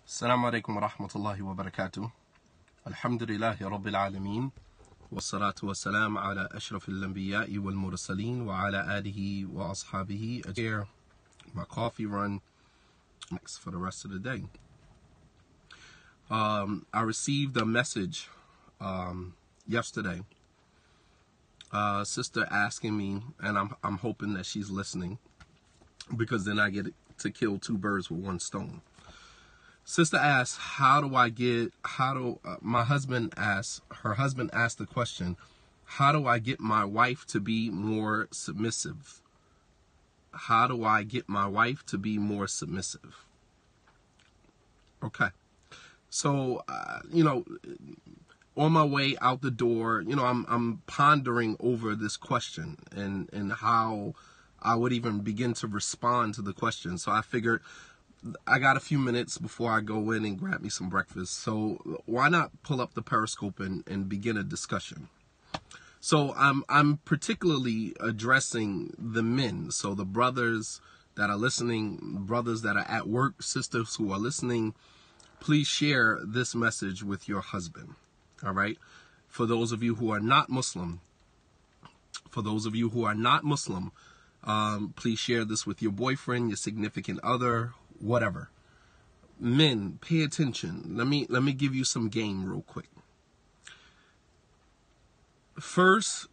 السلام عليكم ورحمة الله وبركاته. الحمد لله رب العالمين والصلاة والسلام على أشرف الأنبياء والمرسلين وعلى آله وأصحابه أجمعين. My coffee run for the rest of the day. I received a message yesterday, sister asking me, and I'm hoping that she's listening, because then I get to kill two birds with one stone. Sister asked, my husband asked the question, how do I get my wife to be more submissive? How do I get my wife to be more submissive? Okay. So, on my way out the door, I'm pondering over this question and how I would even begin to respond to the question. So I figured I got a few minutes before I go in and grab me some breakfast. So why not pull up the Periscope and begin a discussion? So I'm particularly addressing the men. So the brothers that are listening, brothers that are at work, sisters who are listening, please share this message with your husband. All right. For those of you who are not Muslim, please share this with your boyfriend, your significant other, whatever. Men, pay attention. Let me give you some game real quick. First,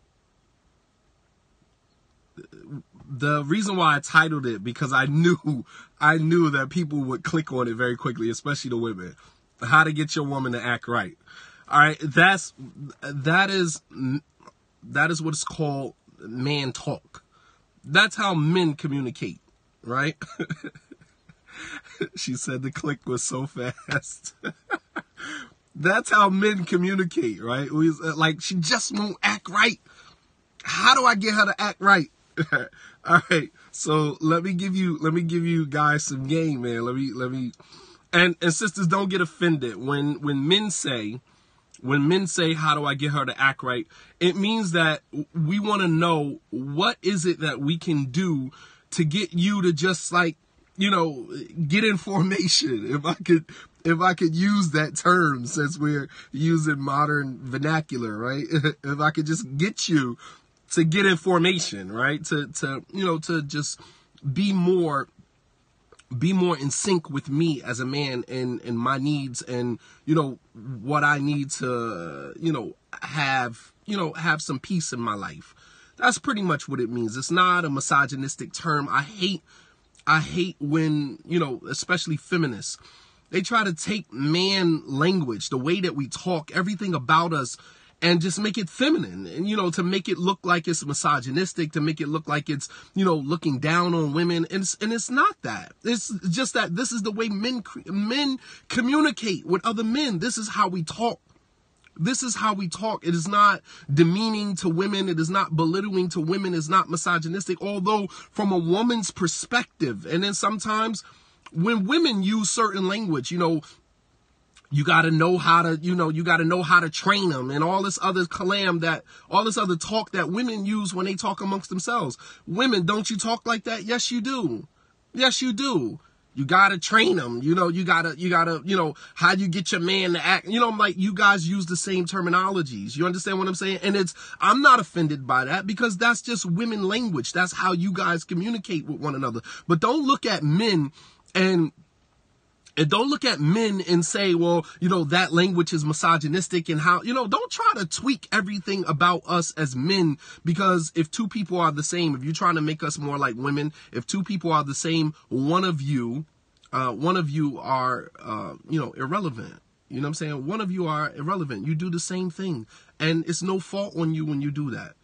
the reason why I titled it, because I knew that people would click on it very quickly, especially the women. How to get your woman to act right. All right, that is what it's called man talk. That's how men communicate, right? She said the click was so fast. That's how men communicate, right? Like, she just won't act right. How do I get her to act right? All right. So let me give you guys some game, man. Let me and sisters, don't get offended when men say, how do I get her to act right? It means that we want to know, what is it that we can do to get you to just, like, get in formation. If I could use that term, since we're using modern vernacular, right? If I could just get you to get in formation, right? To just be more in sync with me as a man and my needs and, what I need to, have some peace in my life. That's pretty much what it means. It's not a misogynistic term. I hate when, especially feminists, they try to take man language, the way that we talk, everything about us, and just make it feminine, and, to make it look like it's misogynistic, to make it look like it's, looking down on women. And it's not that. It's just that this is the way men communicate with other men. This is how we talk. This is how we talk. It is not demeaning to women. It is not belittling to women. It's not misogynistic, although from a woman's perspective. And then sometimes when women use certain language, you got to know how to train them, and all this other all this other talk that women use when they talk amongst themselves. Women, don't you talk like that? Yes, you do. Yes, you do. You gotta train them, you gotta, how you get your man to act, like, you guys use the same terminologies. You understand what I'm saying? And I'm not offended by that, because that's just women language. That's how you guys communicate with one another. But don't look at men and don't look at men and say, well, that language is misogynistic, and how, don't try to tweak everything about us as men, because if two people are the same, if you're trying to make us more like women, if two people are the same, one of you are, irrelevant. You know what I'm saying? One of you are irrelevant. You do the same thing, and it's no fault on you when you do that.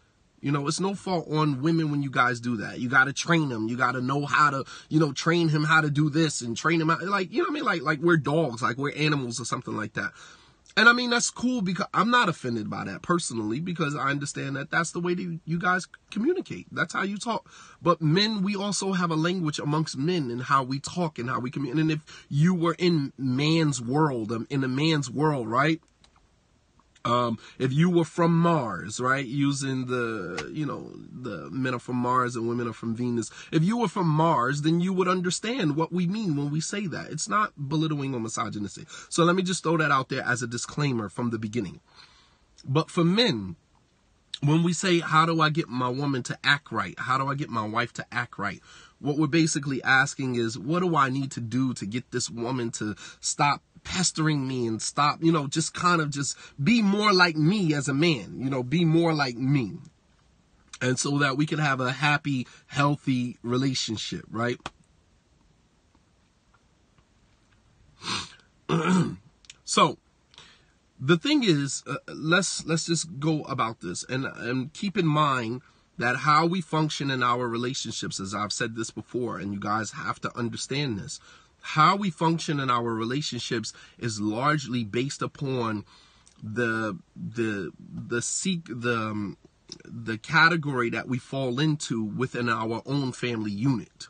It's no fault on women when you guys do that. You got to train them. You got to know how to, train him how to do this and train him out. Like, like we're dogs, like we're animals or something like that. And I mean, that's cool, because I'm not offended by that personally, because I understand that that's the way that you guys communicate. That's how you talk. But men, we also have a language amongst men and how we talk and how we communicate. And if you were in a man's world, right? If you were from Mars, right, using the men are from Mars and women are from Venus. If you were from Mars, then you would understand what we mean when we say that. It's not belittling or misogynistic. So let me just throw that out there as a disclaimer from the beginning. But for men, when we say, how do I get my woman to act right? How do I get my wife to act right? What we're basically asking is, what do I need to do to get this woman to stop pestering me and stop, just kind of just be more like me as a man, be more like me. And so that we can have a happy, healthy relationship, right? So the thing is, let's just go about this and keep in mind that how we function in our relationships, as I've said this before, and you guys have to understand this, how we function in our relationships is largely based upon the category that we fall into within our own family unit.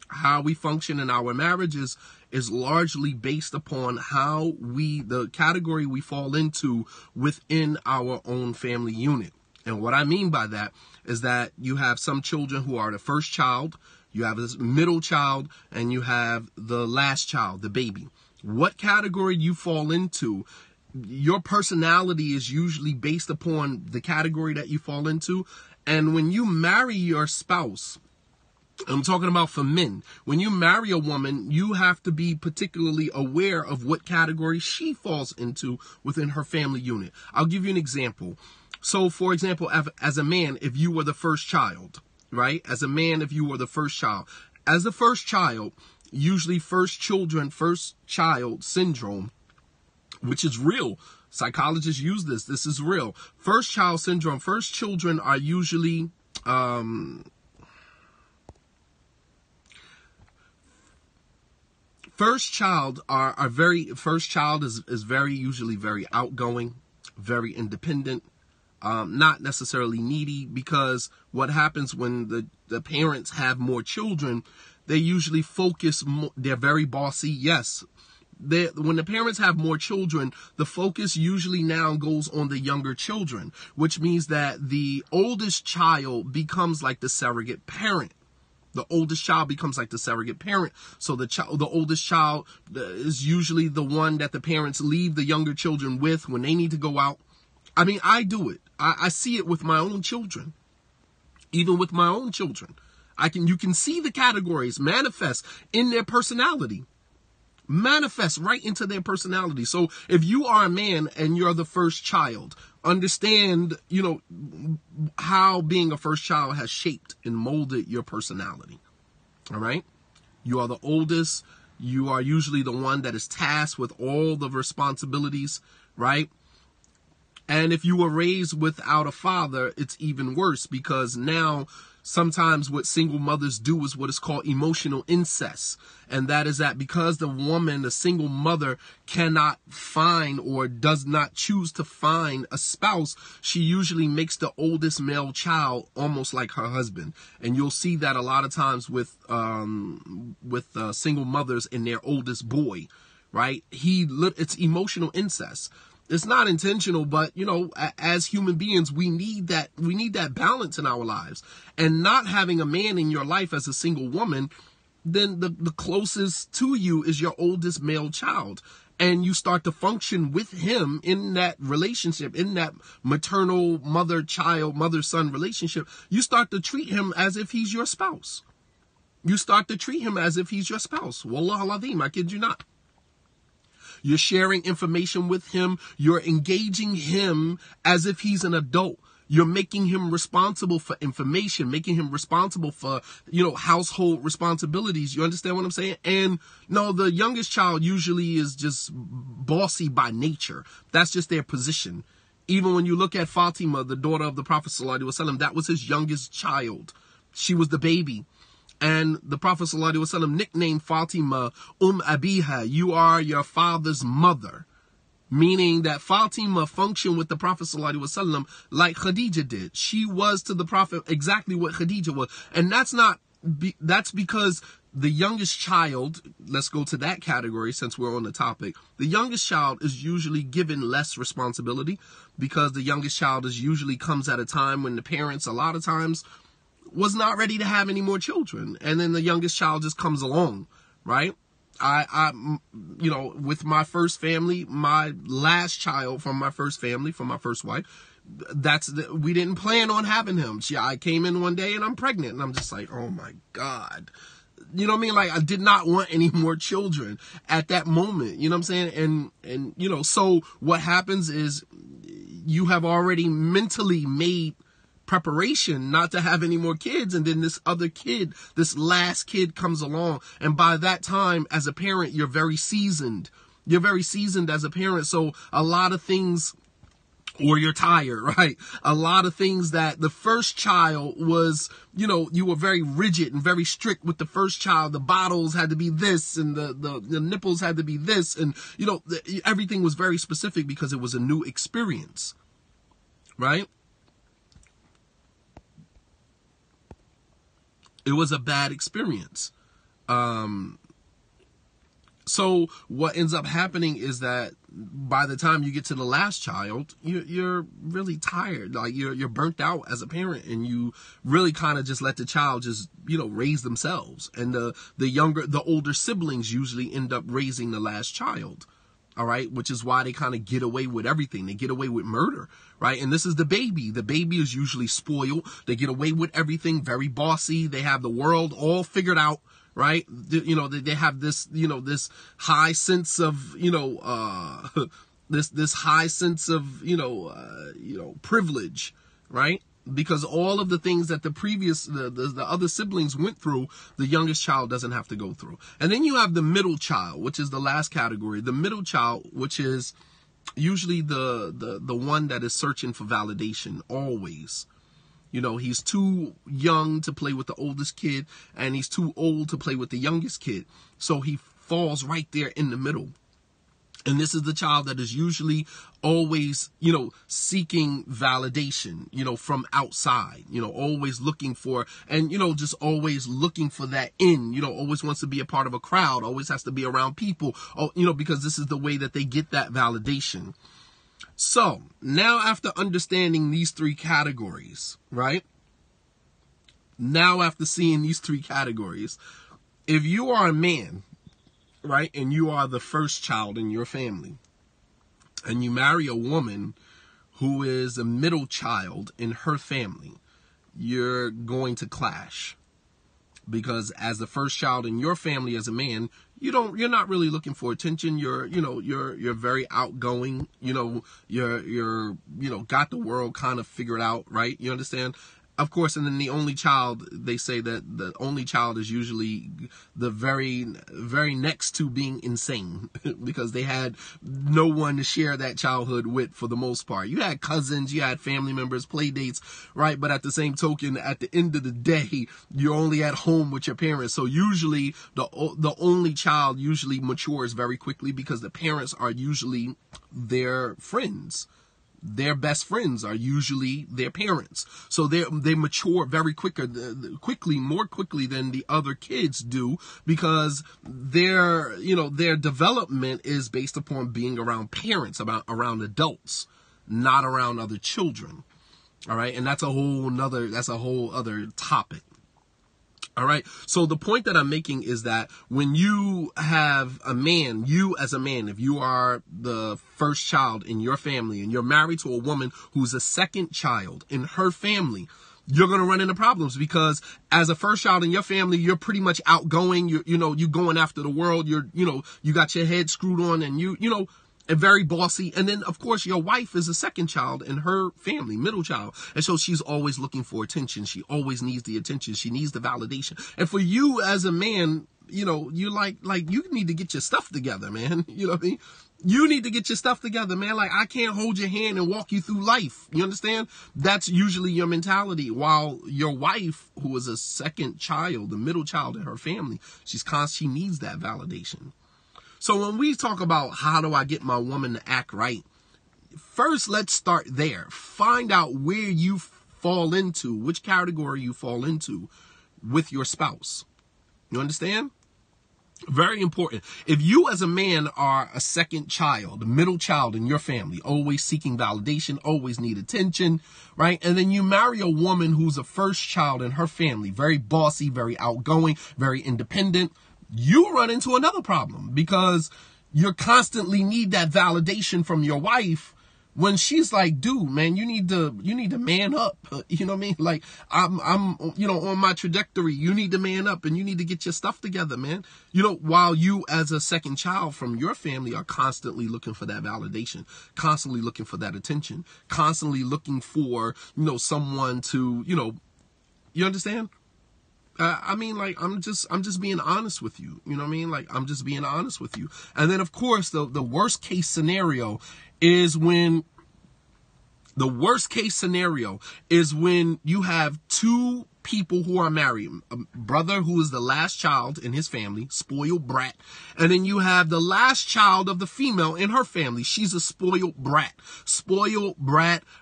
How we function in our marriages is largely based upon the category we fall into within our own family unit. And what I mean by that is that you have some children who are the first child, you have this middle child, and you have the last child, the baby. What category you fall into, your personality is usually based upon the category that you fall into. And when you marry your spouse, I'm talking about for men, when you marry a woman, you have to be particularly aware of what category she falls into within her family unit. I'll give you an example. So, for example, as a man, if you were the first child, right? As a man, if you were the first child. As the first child, usually first child syndrome, which is real. Psychologists use this. This is real. First child syndrome. First children are usually, first child is usually very outgoing, very independent. Not necessarily needy, because what happens when the parents have more children, they usually focus more, they're very bossy. Yes. When the parents have more children, the focus usually now goes on the younger children, which means that the oldest child becomes like the surrogate parent. The oldest child becomes like the surrogate parent. So the oldest child is usually the one that the parents leave the younger children with when they need to go out. I mean, I do it. I see it with my own children. Even with my own children. You can see the categories manifest in their personality. Manifest right into their personality. So if you are a man and you're the first child, understand, how being a first child has shaped and molded your personality. All right? You are the oldest. You are usually the one that is tasked with all the responsibilities, right? And if you were raised without a father, it's even worse, because now sometimes what single mothers do is what is called emotional incest. And that is that because the single mother cannot find or does not choose to find a spouse, she usually makes the oldest male child almost like her husband. And you'll see that a lot of times with single mothers and their oldest boy, right? It's emotional incest. It's not intentional, but, as human beings, we need that balance in our lives. And not having a man in your life as a single woman, then the closest to you is your oldest male child. And you start to function with him in that relationship, in that maternal mother-child, mother-son relationship. You start to treat him as if he's your spouse. Wallah al-Azim, I kid you not. You're sharing information with him. You're engaging him as if he's an adult. You're making him responsible for information, making him responsible for, household responsibilities. You understand what I'm saying? And no, the youngest child usually is just bossy by nature. That's just their position. Even when you look at Fatima, the daughter of the Prophet ﷺ, that was his youngest child. She was the baby. And the Prophet ﷺ nicknamed Fatima Abiha, you are your father's mother. Meaning that Fatima functioned with the Prophet ﷺ like Khadija did. She was to the Prophet exactly what Khadija was. And that's because the youngest child, let's go to that category since we're on the topic. The youngest child is usually given less responsibility because the youngest child usually comes at a time when the parents, a lot of times, was not ready to have any more children. And then the youngest child just comes along, right? With my first family, my last child from my first family, from my first wife, we didn't plan on having him. I came in one day and I'm pregnant, and I'm just like, oh my God. You know what I mean? Like, I did not want any more children at that moment. You know what I'm saying? And so what happens is you have already mentally made preparation not to have any more kids, and then this other kid, this last kid, comes along, and by that time, as a parent, you're very seasoned as a parent. So a lot of things, or you're tired, right? A lot of things that the first child was, you were very rigid and very strict with the first child. The bottles had to be this, and the nipples had to be this, and everything was very specific because it was a new experience, right? It was a bad experience. So what ends up happening is that by the time you get to the last child, you're really tired. Like, you're burnt out as a parent, and you really kind of just let the child just, raise themselves. And the older siblings usually end up raising the last child. All right. Which is why they kind of get away with everything. They get away with murder. Right. And this is the baby. The baby is usually spoiled. They get away with everything. Very bossy. They have the world all figured out. Right. They have this, this high sense of, this high sense of, privilege. Right. Because all of the things that the other siblings went through, the youngest child doesn't have to go through. And then you have the middle child, which is the last category. The middle child, which is usually the one that is searching for validation always. He's too young to play with the oldest kid, and he's too old to play with the youngest kid. So he falls right there in the middle. And this is the child that is usually always, seeking validation, from outside, always looking for, and, just always looking for that always wants to be a part of a crowd, always has to be around people, because this is the way that they get that validation. So now, after understanding these three categories, right? Now, after seeing these three categories, if you are a man, right, and you are the first child in your family, and you marry a woman who is a middle child in her family, you're going to clash. Because as the first child in your family, as a man, you're not really looking for attention. You're very outgoing. You're got the world kind of figured out, right? You understand? Of course, and then the only child, they say that the only child is usually the very, very next to being insane because they had no one to share that childhood with for the most part. You had cousins, you had family members, play dates, right? But at the same token, at the end of the day, you're only at home with your parents. So usually the only child usually matures very quickly because the parents are usually their friends. Their best friends are usually their parents. So they mature very more quickly than the other kids do because their development is based upon being around parents, around adults, not around other children. All right. And that's a whole other topic. All right. So the point that I'm making is that when you have you as a man, if you are the first child in your family and you're married to a woman who's a second child in her family, you're going to run into problems because as a first child in your family, you're pretty much outgoing. You're going after the world. You got your head screwed on and and very bossy. And then, of course, your wife is a second child in her family, middle child. And so she's always looking for attention. She always needs the attention. She needs the validation. And for you as a man, you're like you need to get your stuff together, man. You know what I mean? You need to get your stuff together, man. Like, I can't hold your hand and walk you through life. You understand? That's usually your mentality. While your wife, who is a second child, the middle child in her family, she needs that validation. So when we talk about how do I get my woman to act right, first let's start there. Find out where you fall into, which category you fall into with your spouse. You understand? Very important. If you as a man are a second child, middle child in your family, always seeking validation, always need attention, right? And then you marry a woman who's a first child in her family, very bossy, very outgoing, very independent, you run into another problem because you constantly need that validation from your wife when she's like, dude, man, you need to man up. You know what I mean? Like, I'm, on my trajectory. You need to man up and you need to get your stuff together, man. While you as a second child from your family are constantly looking for that validation, constantly looking for that attention, constantly looking for, someone to, you understand? I'm just being honest with you. You know what I mean? Like, I'm just being honest with you. And then, of course, the worst case scenario is when you have two people who are married, a brother who is the last child in his family, spoiled brat, and then you have the last child of the female in her family. She's a spoiled brat,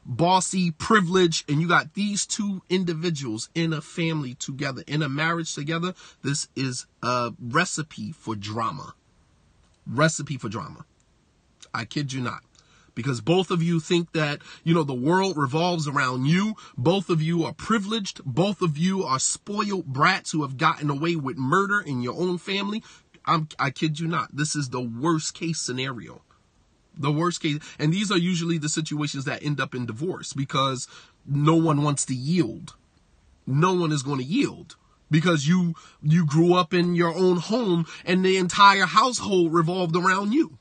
bossy, privileged, and you got these two individuals in a family together, in a marriage together. This is a recipe for drama. I kid you not. Because both of you think that, the world revolves around you. Both of you are privileged. Both of you are spoiled brats who have gotten away with murder in your own family. I kid you not. This is the worst case scenario. The worst case. And these are usually the situations that end up in divorce because no one wants to yield. No one is going to yield. Because you grew up in your own home and the entire household revolved around you.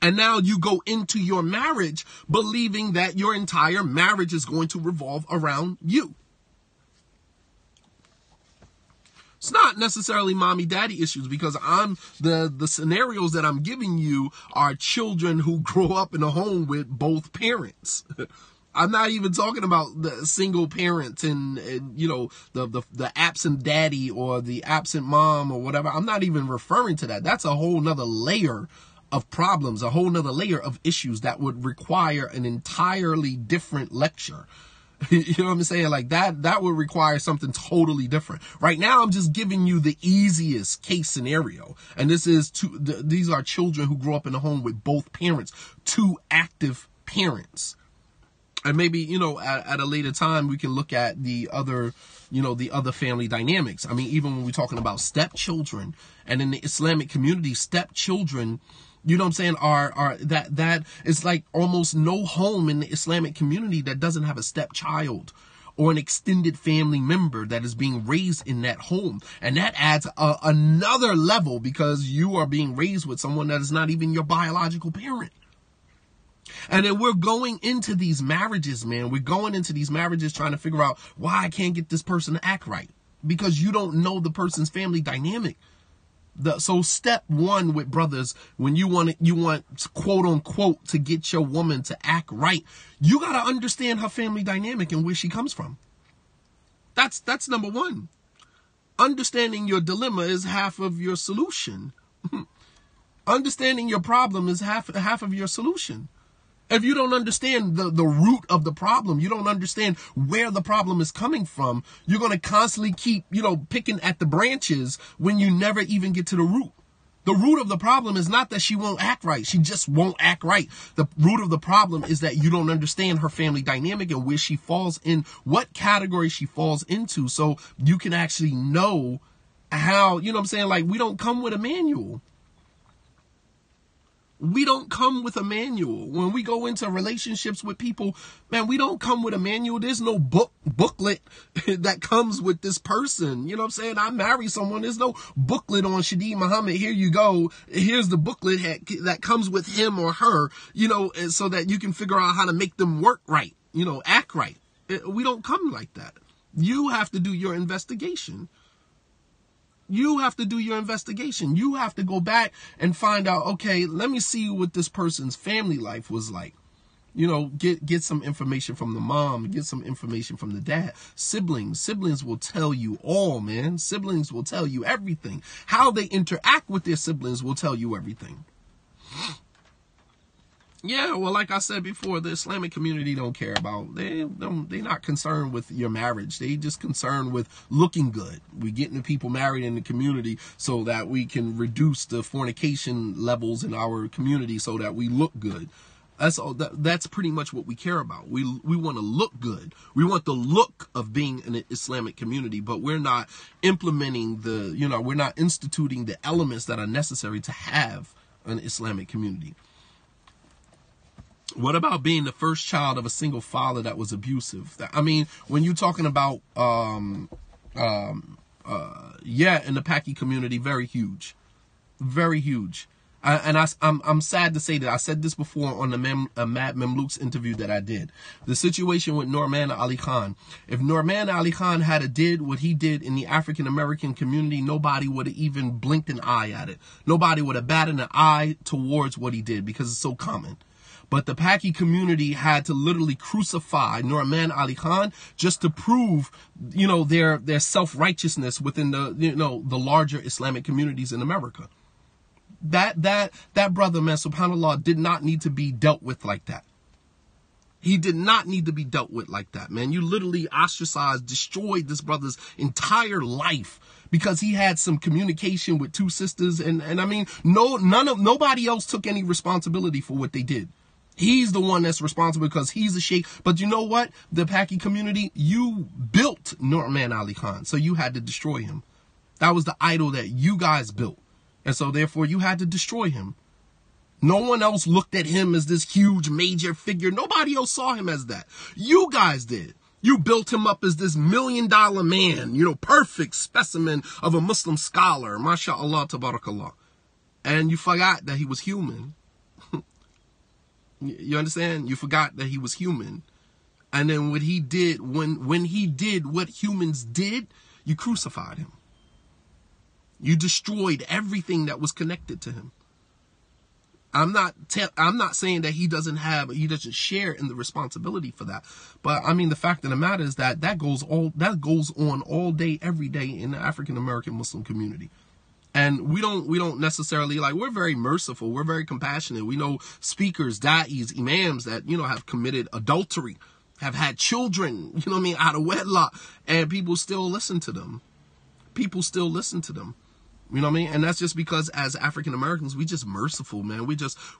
And now you go into your marriage believing that your entire marriage is going to revolve around you. It's not necessarily mommy daddy issues because the scenarios that I'm giving you are children who grow up in a home with both parents. I'm not even talking about the single parents and the absent daddy or the absent mom or whatever. I'm not even referring to that. That's a whole nother layer of problems, a whole nother layer of issues that would require an entirely different lecture. You know what I'm saying? Like that would require something totally different. Right now, I'm just giving you the easiest case scenario. And these are children who grew up in a home with both parents, two active parents. And maybe, at a later time, we can look at the other family dynamics. I mean, even when we're talking about stepchildren and in the Islamic community, stepchildren, you know what I'm saying, are that is like almost no home in the Islamic community that doesn't have a stepchild or an extended family member that is being raised in that home. And that adds another level because you are being raised with someone that is not even your biological parent. And then we're going into these marriages, man. We're going into these marriages trying to figure out why I can't get this person to act right. Because you don't know the person's family dynamic. So step one with brothers, when you want quote unquote to get your woman to act right, you got to understand her family dynamic and where she comes from. That's number one. Understanding your dilemma is half of your solution. Understanding your problem is half of your solution. If you don't understand the root of the problem, you don't understand where the problem is coming from, you're going to constantly keep, picking at the branches when you never even get to the root. The root of the problem is not that she won't act right. She just won't act right. The root of the problem is that you don't understand her family dynamic and where she falls in, what category she falls into, so you can actually know how, like, we don't come with a manual. We don't come with a manual. When we go into relationships with people, man, we don't come with a manual. There's no booklet that comes with this person. You know what I'm saying? I marry someone. There's no booklet on Shadeed Muhammad. Here you go. Here's the booklet that comes with him or her, so that you can figure out how to make them work right, act right. We don't come like that. You have to do your investigation. You have to do your investigation. You have to go back and find out, okay, let me see what this person's family life was like. Get some information from the mom, get some information from the dad. Siblings will tell you all, man. Siblings will tell you everything. How they interact with their siblings will tell you everything. Yeah, well, like I said before, the Islamic community don't care about, they're not concerned with your marriage. They just concerned with looking good. We getting the people married in the community so that we can reduce the fornication levels in our community so that we look good. That's all. That's pretty much what we care about. We want to look good. We want the look of being an Islamic community, but we're not implementing we're not instituting the elements that are necessary to have an Islamic community. What about being the first child of a single father that was abusive? I mean, when you're talking about, in the Paki community, very huge. Very huge. I'm sad to say that I said this before on the Mad Memlooks interview that I did. The situation with Norman Ali Khan. If Norman Ali Khan had did what he did in the African American community, nobody would have even blinked an eye at it. Nobody would have batted an eye towards what he did because it's so common. But the Paki community had to literally crucify Norman Ali Khan just to prove, their self-righteousness within the larger Islamic communities in America. That brother, man, subhanAllah, did not need to be dealt with like that. He did not need to be dealt with like that, man. You literally ostracized, destroyed this brother's entire life because he had some communication with two sisters. And I mean, nobody else took any responsibility for what they did. He's the one that's responsible because he's a sheikh. But you know what? The Paki community, you built Norman Ali Khan, so you had to destroy him. That was the idol that you guys built. And so therefore you had to destroy him. No one else looked at him as this huge major figure. Nobody else saw him as that. You guys did. You built him up as this $1 million man, perfect specimen of a Muslim scholar. MashaAllah, tabarakallah. And you forgot that he was human. You understand? You forgot that he was human. And then what he did, when he did what humans did, you crucified him. You destroyed everything that was connected to him. I'm not saying that he doesn't share in the responsibility for that. But I mean, the fact of the matter is that goes on all day, every day in the African American Muslim community. And we don't necessarily, we're very merciful. We're very compassionate. We know speakers, da'is, imams that, have committed adultery, have had children, out of wedlock, and people still listen to them. People still listen to them. You know what I mean? And that's just because as African Americans, we just merciful, man.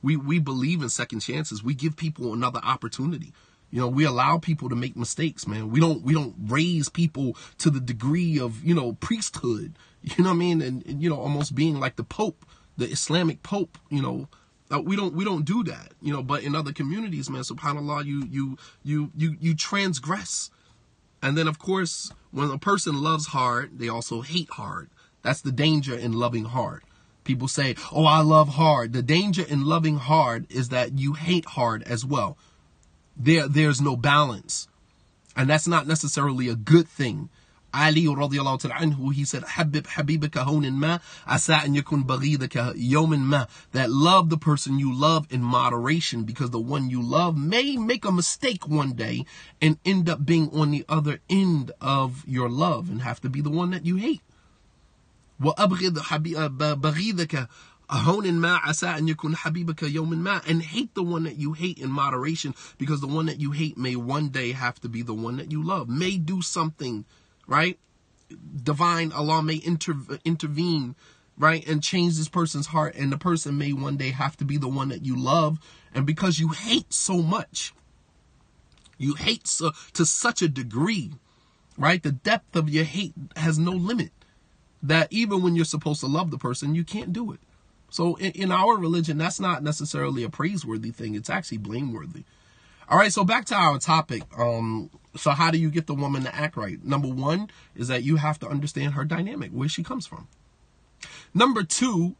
We believe in second chances. We give people another opportunity. We allow people to make mistakes, man. We don't raise people to the degree of, priesthood. You know what I mean? And almost being like the Pope, the Islamic Pope, we don't do that, but in other communities, man, subhanAllah, you transgress. And then of course, when a person loves hard, they also hate hard. That's the danger in loving hard. People say, oh, I love hard. The danger in loving hard is that you hate hard as well. There's no balance. And that's not necessarily a good thing. Ali radiallahu ta'ala anhu, he said, Habib habibaka hawnin ma, asa an yakun baghidaka yawmin ma. That love the person you love in moderation, because the one you love may make a mistake one day and end up being on the other end of your love and have to be the one that you hate. وَأَبْغِضْ بَغِيدَكَ هَوْنٍ مَا عَسَىٰ أَن يَكُنْ حَبِيبَكَ يَوْمٍ مَا. And hate the one that you hate in moderation, because the one that you hate may one day have to be the one that you love. May do something, right? Divine Allah may intervene, right? And change this person's heart, and the person may one day have to be the one that you love. And because you hate so much, you hate to such a degree, right? The depth of your hate has no limit. That even when you're supposed to love the person, you can't do it. So in our religion, that's not necessarily a praiseworthy thing. It's actually blameworthy. All right, so back to our topic. So how do you get the woman to act right? Number one is that you have to understand her dynamic, where she comes from. Number two,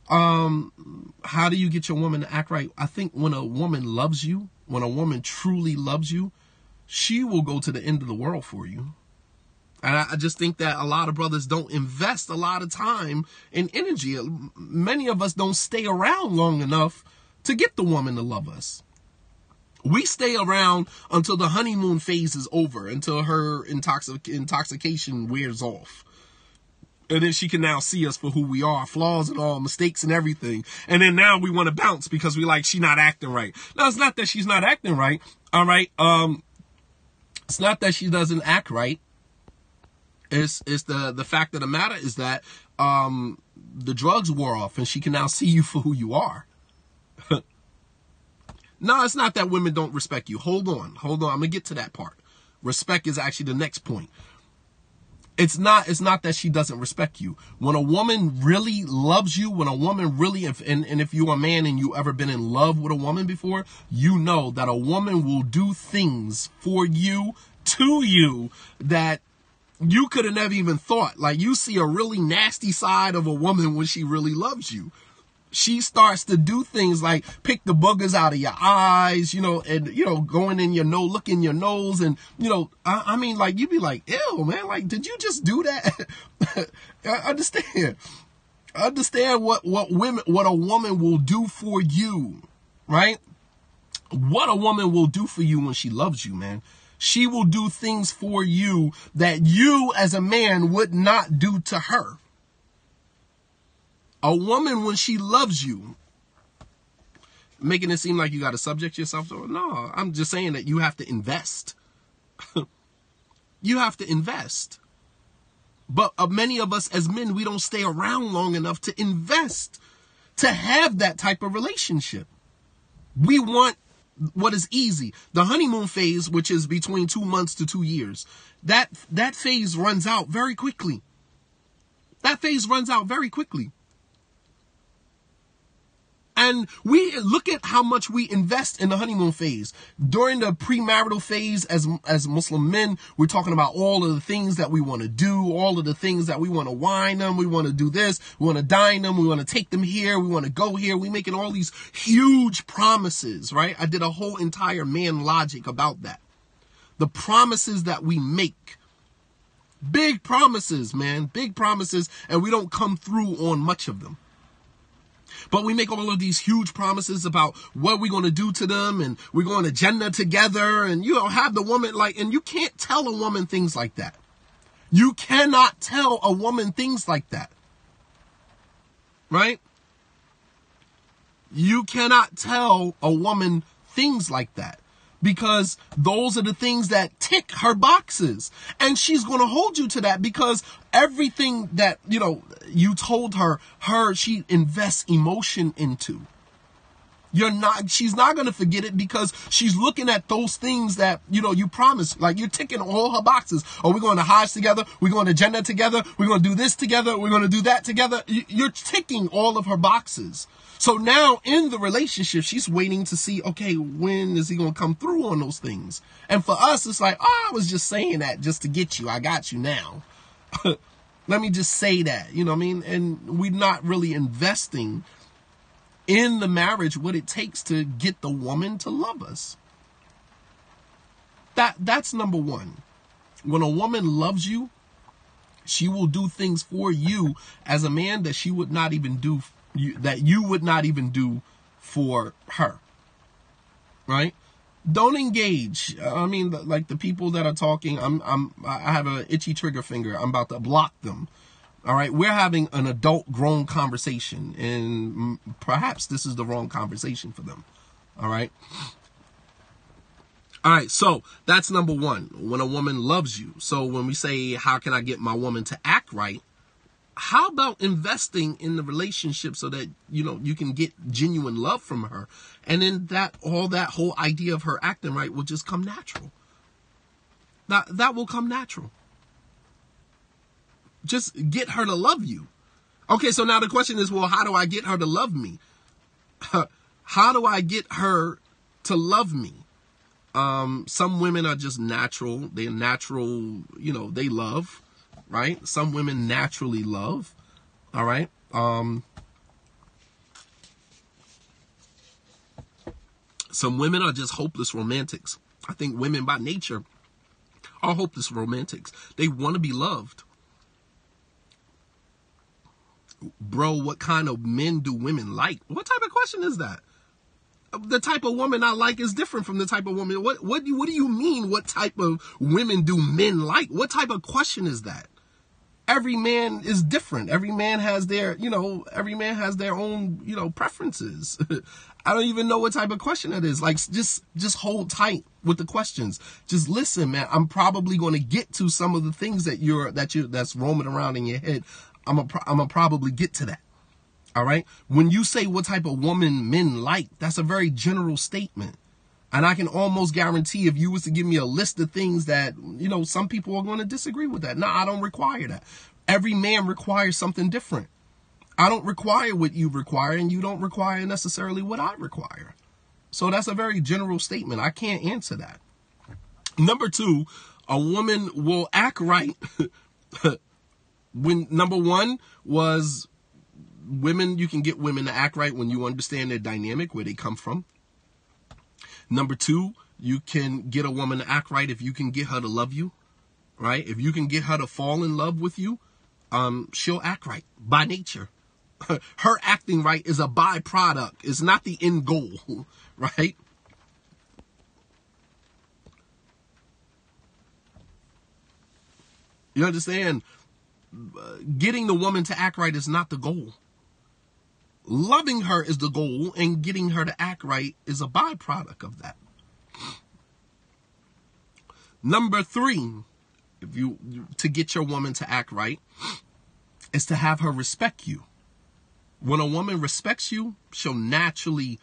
how do you get your woman to act right? I think when a woman loves you, when a woman truly loves you, she will go to the end of the world for you. And I just think that a lot of brothers don't invest a lot of time and energy. Many of us don't stay around long enough to get the woman to love us. We stay around until the honeymoon phase is over, until her intoxication wears off. And then she can now see us for who we are, flaws and all, mistakes and everything. And then now we want to bounce because we like, she not acting right. No, it's not that she's not acting right. All right. It's not that she doesn't act right. It's the fact of the matter is that, the drugs wore off and she can now see you for who you are. No, it's not that women don't respect you. Hold on. I'm going to get to that part. Respect is actually the next point. It's not that she doesn't respect you. When a woman really loves you, when a woman really, and if you're a man and you ever been in love with a woman before, you know that a woman will do things for you, to you, that you could have never even thought. Like, you see a really nasty side of a woman when she really loves you. She starts to do things like pick the boogers out of your eyes, and, going in your nose, look in your nose. And, I mean, like, you'd be like, ew, man, like, did you just do that? Understand what a woman will do for you, right? What a woman will do for you when she loves you, man. She will do things for you that you as a man would not do to her. A woman, when she loves you, making it seem like you got to subject yourself to her. No, I'm just saying that you have to invest. You have to invest. But many of us as men, we don't stay around long enough to invest, to have that type of relationship. We want what is easy. The honeymoon phase, which is between 2 months to 2 years, that phase runs out very quickly. That phase runs out very quickly. And we look at how much we invest in the honeymoon phase. During the premarital phase, as Muslim men, we're talking about all of the things that we want to do, all of the things that we want to wine them. We want to do this. We want to dine them. We want to take them here. We want to go here. We're making all these huge promises, right? I did a whole entire Man Logic about that. The promises that we make. Big promises, man. Big promises. And we don't come through on much of them. But we make all of these huge promises about what we're going to do to them, and we're going to Jannah together, and have the woman and you can't tell a woman things like that. You cannot tell a woman things like that. Right? You cannot tell a woman things like that. Because those are the things that tick her boxes. And she's going to hold you to that because everything that, you told her, she invests emotion into. She's not going to forget it because she's looking at those things that, you promised. Like, you're ticking all her boxes. Oh, we're going to Hajj together. We're going to Jannah together. We're going to do this together. We're going to do that together. You're ticking all of her boxes. So now in the relationship, she's waiting to see, okay, when is he going to come through on those things? And for us, it's like, I was just saying that just to get you. I got you now. Let me just say that, you know what I mean? And we're not really investing in the marriage what it takes to get the woman to love us. That's number one. When a woman loves you, she will do things for you as a man that she would not even do that you would not even do for her, right? Don't engage. I mean, like the people that are talking, I have an itchy trigger finger. I'm about to block them. All right. We're having an adult grown conversation, and perhaps this is the wrong conversation for them. All right. All right. So that's number one, when a woman loves you. So when we say, how can I get my woman to act right? How about investing in the relationship so that, you can get genuine love from her? And then that whole idea of her acting right will just come natural. That will come natural. Just get her to love you. Okay, so now the question is, well, how do I get her to love me? How do I get her to love me? Some women are just natural. They're natural, they love. Right? Some women naturally love. All right. Some women are just hopeless romantics. I think women by nature are hopeless romantics. They want to be loved. Bro, what kind of men do women like? What type of question is that? The type of woman I like is different from the type of woman. What do you mean? What type of women do men like? What type of question is that? every man is different. Every man has their, every man has their own, preferences. I don't even know what type of question it is. Like, just hold tight with the questions. Just listen, man. I'm probably going to get to some of the things that's roaming around in your head. I'm gonna probably get to that. All right. When you say what type of woman men like, that's a very general statement. And I can almost guarantee if you was to give me a list of things that, some people are going to disagree with that. No, I don't require that. Every man requires something different. I don't require what you require, and you don't require necessarily what I require. So that's a very general statement. I can't answer that. Number two, a woman will act right when, number one was women, you can get women to act right when you understand their dynamic, where they come from. Number two, you can get a woman to act right if you can get her to love you, right? If you can get her to fall in love with you, she'll act right by nature. Her acting right is a byproduct. It's not the end goal, right? You understand? Getting the woman to act right is not the goal. Loving her is the goal, and getting her to act right is a byproduct of that. Number three, to get your woman to act right, is to have her respect you. When a woman respects you, she'll naturally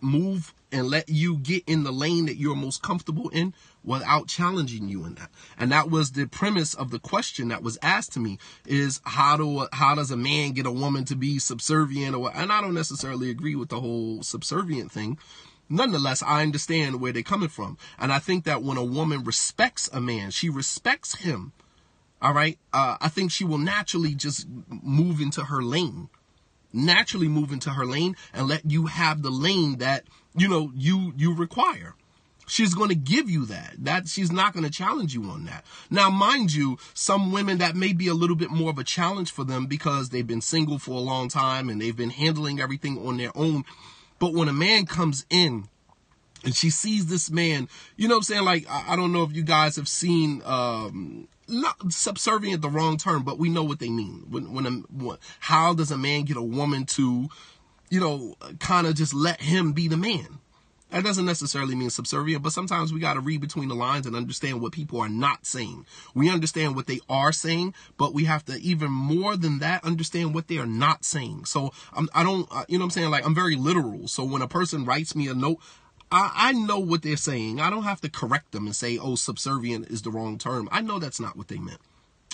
move and let you get in the lane that you're most comfortable in without challenging you in that. And that was the premise of the question that was asked to me, is how does a man get a woman to be subservient? And I don't necessarily agree with the whole subservient thing. Nonetheless, I understand where they're coming from. And I think that when a woman respects a man, she respects him. All right. I think she will naturally just move into her lane. Naturally move into her lane and let you have the lane that, you require. She's going to give you that she's not going to challenge you on that. Now, mind you, some women, that may be a little bit more of a challenge for them because they've been single for a long time and they've been handling everything on their own. But when a man comes in and she sees this man, you know what I'm saying? Like, I don't know if you guys have seen, not subservient, the wrong term, but we know what they mean. How does a man get a woman to, kind of just let him be the man? That doesn't necessarily mean subservient, but sometimes we got to read between the lines and understand what people are not saying. We understand what they are saying, but we have to, even more than that, understand what they are not saying. So I don't, you know what I'm saying? Like, I'm very literal. So when a person writes me a note, I know what they're saying. I don't have to correct them and say, oh, subservient is the wrong term. I know that's not what they meant.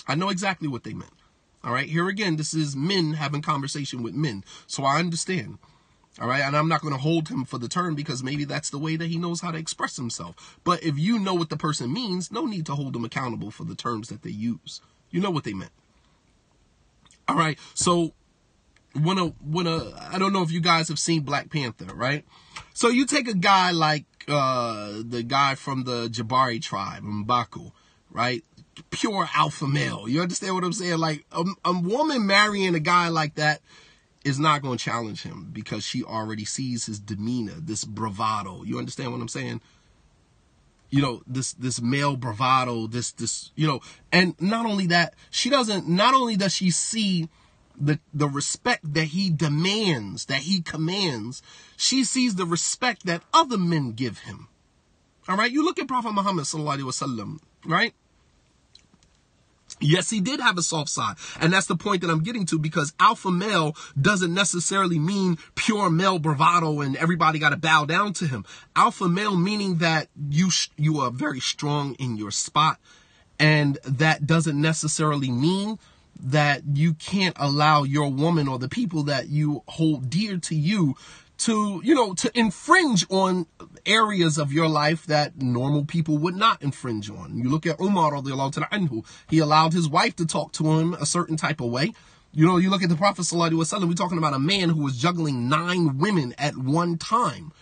I know exactly what they meant. All right. Here again, this is men having conversation with men. So I understand. All right. And I'm not going to hold him for the term because maybe that's the way that he knows how to express himself. But if you know what the person means, no need to hold them accountable for the terms that they use. You know what they meant. All right. So when I don't know if you guys have seen Black Panther, right? So you take a guy like the guy from the Jabari tribe, M'Baku, right? Pure alpha male. You understand what I'm saying? Like, a woman marrying a guy like that is not going to challenge him because she already sees his demeanor, this bravado. You understand what I'm saying? This male bravado, this, and not only that, not only does she see the respect that he demands, that he commands, she sees the respect that other men give him. All right. You look at Prophet Muhammad sallallahu alaihi wasallam, right? Yes, he did have a soft side. And that's the point that I'm getting to, because alpha male doesn't necessarily mean pure male bravado and everybody got to bow down to him. Alpha male meaning that you are very strong in your spot. And that doesn't necessarily mean that you can't allow your woman or the people that you hold dear to you to, to infringe on areas of your life that normal people would not infringe on. You look at Umar radiallahu ta'ala anhu, he allowed his wife to talk to him a certain type of way. You look at the Prophet sallallahu alaihi wasallam, we're talking about a man who was juggling 9 women at one time.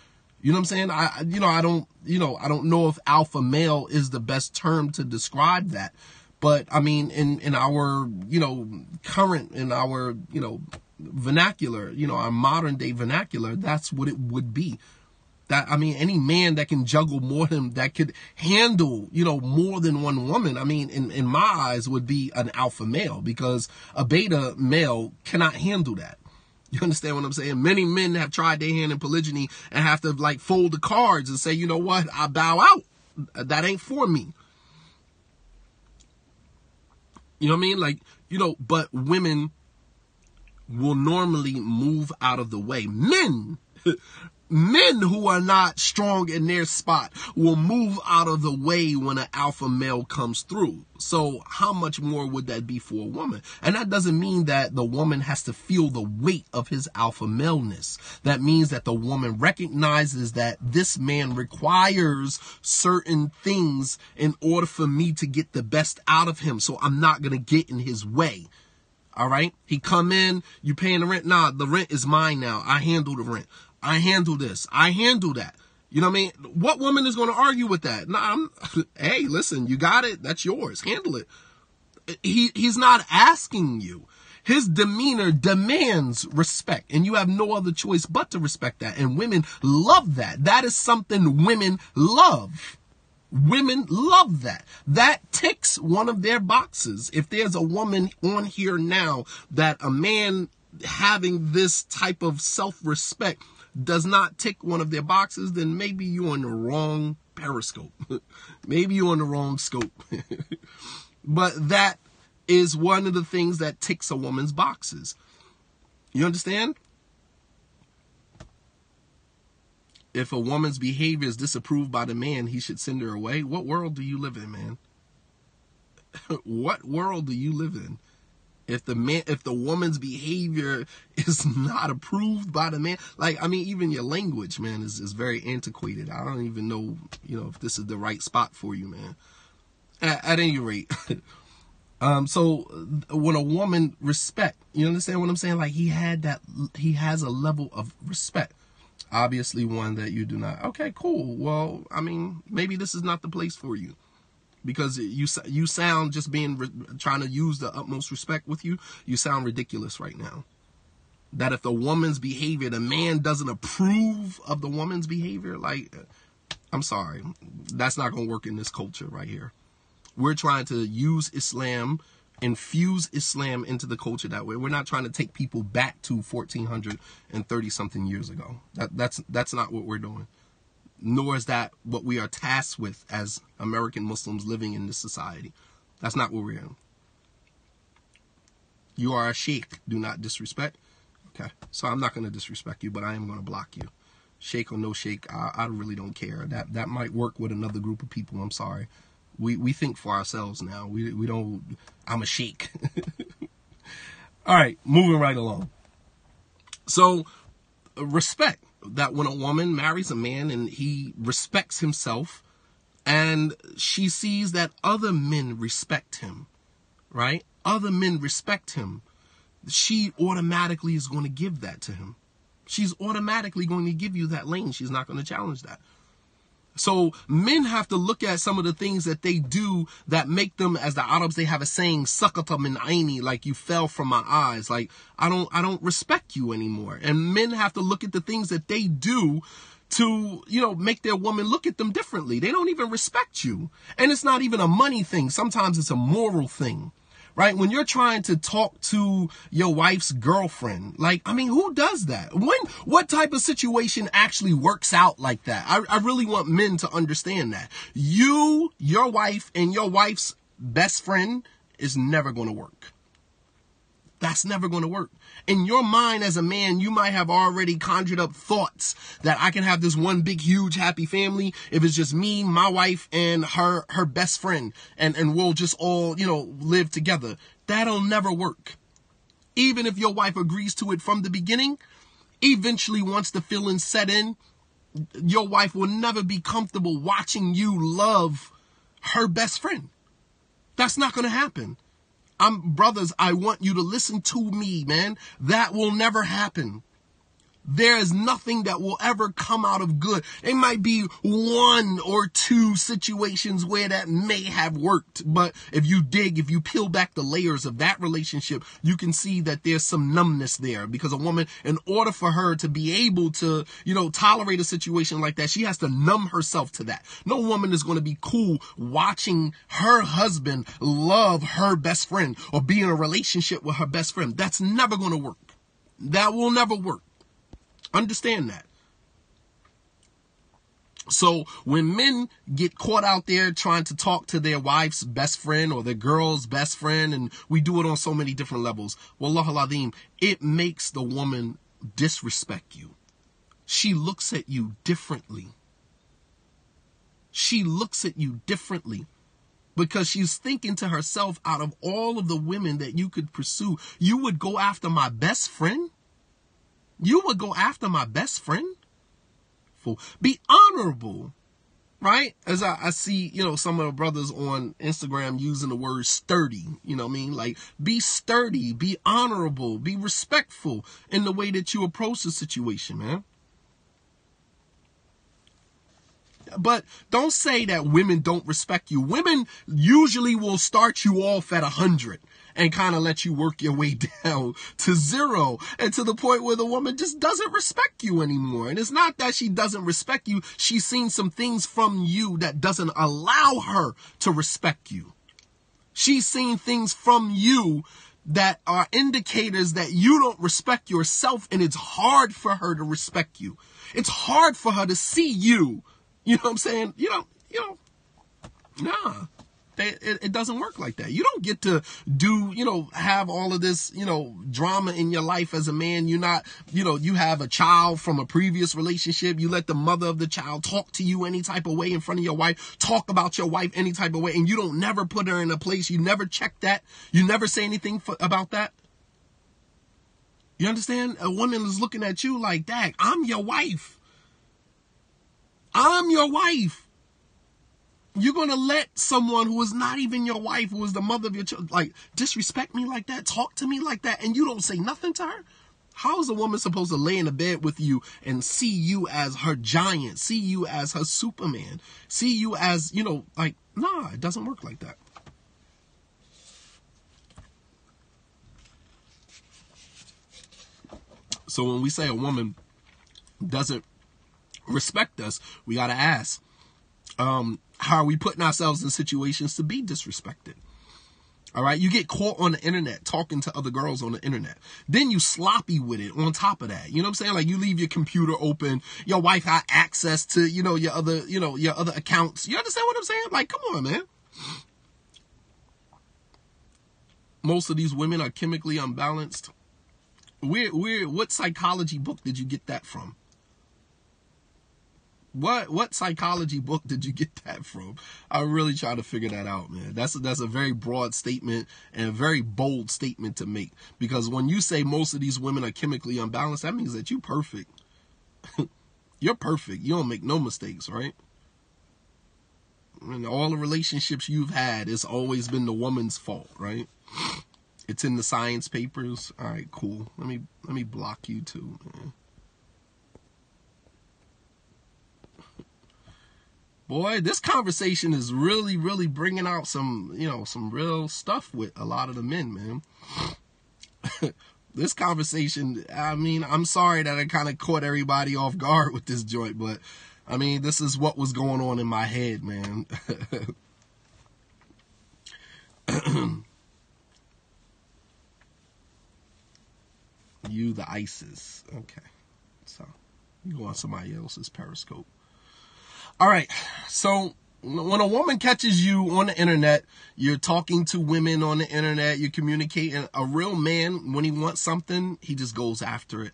You know what I'm saying? I don't know if alpha male is the best term to describe that. But I mean, in our, current, in our, vernacular, our modern day vernacular, that's what it would be. Any man that can juggle that could handle, more than one woman, in my eyes would be an alpha male, because a beta male cannot handle that. You understand what I'm saying? Many men have tried their hand in polygyny and have to fold the cards and say, you know what, I bow out. That ain't for me. You know what I mean? But women will normally move out of the way. Men who are not strong in their spot will move out of the way when an alpha male comes through. So how much more would that be for a woman? And that doesn't mean that the woman has to feel the weight of his alpha maleness. That means that the woman recognizes that this man requires certain things in order for me to get the best out of him. So I'm not going to get in his way. All right. He come in, you paying the rent. Nah, the rent is mine now. I handle the rent. I handle this. I handle that. You know what I mean? What woman is going to argue with that? No, hey, listen, you got it. That's yours. Handle it. He's not asking you. His demeanor demands respect, and you have no other choice but to respect that. And women love that. That is something women love. Women love that. That ticks one of their boxes. If there's a woman on here now that a man having this type of self-respect does not tick one of their boxes, then maybe you're on the wrong periscope. Maybe you're on the wrong scope. But that is one of the things that ticks a woman's boxes. You understand? If a woman's behavior is disapproved by the man, he should send her away. What world do you live in, man? What world do you live in? If the woman's behavior is not approved by the man, even your language, man, is very antiquated. I don't even know, if this is the right spot for you, man. At any rate, so when a woman respect, you understand what I'm saying? He has a level of respect. Obviously one that you do not. Okay, cool. Well, maybe this is not the place for you. Because you sound just trying to use the utmost respect with you. You sound ridiculous right now. That if the woman's behavior, the man doesn't approve of the woman's behavior, I'm sorry. That's not going to work in this culture right here. We're trying to use Islam, infuse Islam into the culture that way. We're not trying to take people back to 1430 something years ago. That's not what we're doing. Nor is that what we are tasked with as American Muslims living in this society. That's not what we're in. You are a sheikh. Do not disrespect. Okay. So I'm not going to disrespect you, but I am going to block you. Sheikh or no sheikh, I really don't care. That might work with another group of people. I'm sorry. We think for ourselves now. We don't. I'm a sheikh. All right. Moving right along. So respect. That when a woman marries a man and he respects himself and she sees that other men respect him, right? Other men respect him. She automatically is going to give that to him. She's automatically going to give you that lane. She's not going to challenge that. So men have to look at some of the things that they do that make them, as the Arabs, they have a saying, sakata min aini, you fell from my eyes. I don't respect you anymore. And men have to look at the things that they do to, make their woman look at them differently. They don't even respect you. And it's not even a money thing. Sometimes it's a moral thing. Right? When you're trying to talk to your wife's girlfriend, who does that? What type of situation actually works out like that? I really want men to understand that. Your wife, and your wife's best friend is never going to work. That's never going to work. In your mind as a man, you might have already conjured up thoughts that I can have this one big, huge, happy family if it's just me, my wife, and her best friend, and we'll just all, live together. That'll never work. Even if your wife agrees to it from the beginning, eventually once the feelings set in, your wife will never be comfortable watching you love her best friend. That's not going to happen. Brothers, I want you to listen to me, man. That will never happen. There is nothing that will ever come out of good. It might be one or two situations where that may have worked. But if you peel back the layers of that relationship, you can see that there's some numbness there. Because a woman, in order for her to be able to, tolerate a situation like that, she has to numb herself to that. No woman is going to be cool watching her husband love her best friend or be in a relationship with her best friend. That's never going to work. That will never work. Understand that. So when men get caught out there trying to talk to their wife's best friend or their girl's best friend, and we do it on so many different levels, Wallah al-Azim, it makes the woman disrespect you. She looks at you differently. She looks at you differently because she's thinking to herself, out of all of the women that you could pursue, you would go after my best friend? You would go after my best friend? Be honorable, right? As I see, some of the brothers on Instagram using the word sturdy, like be sturdy, be honorable, be respectful in the way that you approach the situation, man. But don't say that women don't respect you. Women usually will start you off at 100 and kind of let you work your way down to 0 and to the point where the woman just doesn't respect you anymore. And it's not that she doesn't respect you. She's seen some things from you that doesn't allow her to respect you. She's seen things from you that are indicators that you don't respect yourself, and it's hard for her to respect you. It's hard for her to see you. You know what I'm saying? Nah, it doesn't work like that. You don't get to have all of this, drama in your life as a man. You're not, you have a child from a previous relationship. You let the mother of the child talk to you any type of way in front of your wife, talk about your wife any type of way, and you don't never put her in a place. You never check that. You never say anything about that. You understand? A woman is looking at you like, dang, I'm your wife. I'm your wife. You're going to let someone who is not even your wife, who is the mother of your child, disrespect me like that, talk to me like that, and you don't say nothing to her? How is a woman supposed to lay in a bed with you and see you as her giant, see you as her Superman, see you as, nah, it doesn't work like that. So when we say a woman doesn't respect us, we got to ask, how are we putting ourselves in situations to be disrespected? All right. You get caught on the internet talking to other girls on the internet. Then you sloppy with it on top of that. You know what I'm saying? Like you leave your computer open. Your wife got access to, your other accounts. You understand what I'm saying? Like, come on, man. Most of these women are chemically unbalanced. What psychology book did you get that from? What psychology book did you get that from? I really try to figure that out, man. That's a very broad statement and a very bold statement to make. Because when you say most of these women are chemically unbalanced, that means that you're perfect. You're perfect. You don't make no mistakes, right? And all the relationships you've had, it's always been the woman's fault, right? It's in the science papers. All right, cool. Let me block you too, man. Boy, this conversation is really, really bringing out some real stuff with a lot of the men, man. This conversation, I'm sorry that I kind of caught everybody off guard with this joint, but this is what was going on in my head, man. You, the ISIS. Okay. So, you go on somebody else's Periscope. All right. So, when a woman catches you on the internet, you're talking to women on the internet, you're communicating. A real man, when he wants something, he just goes after it.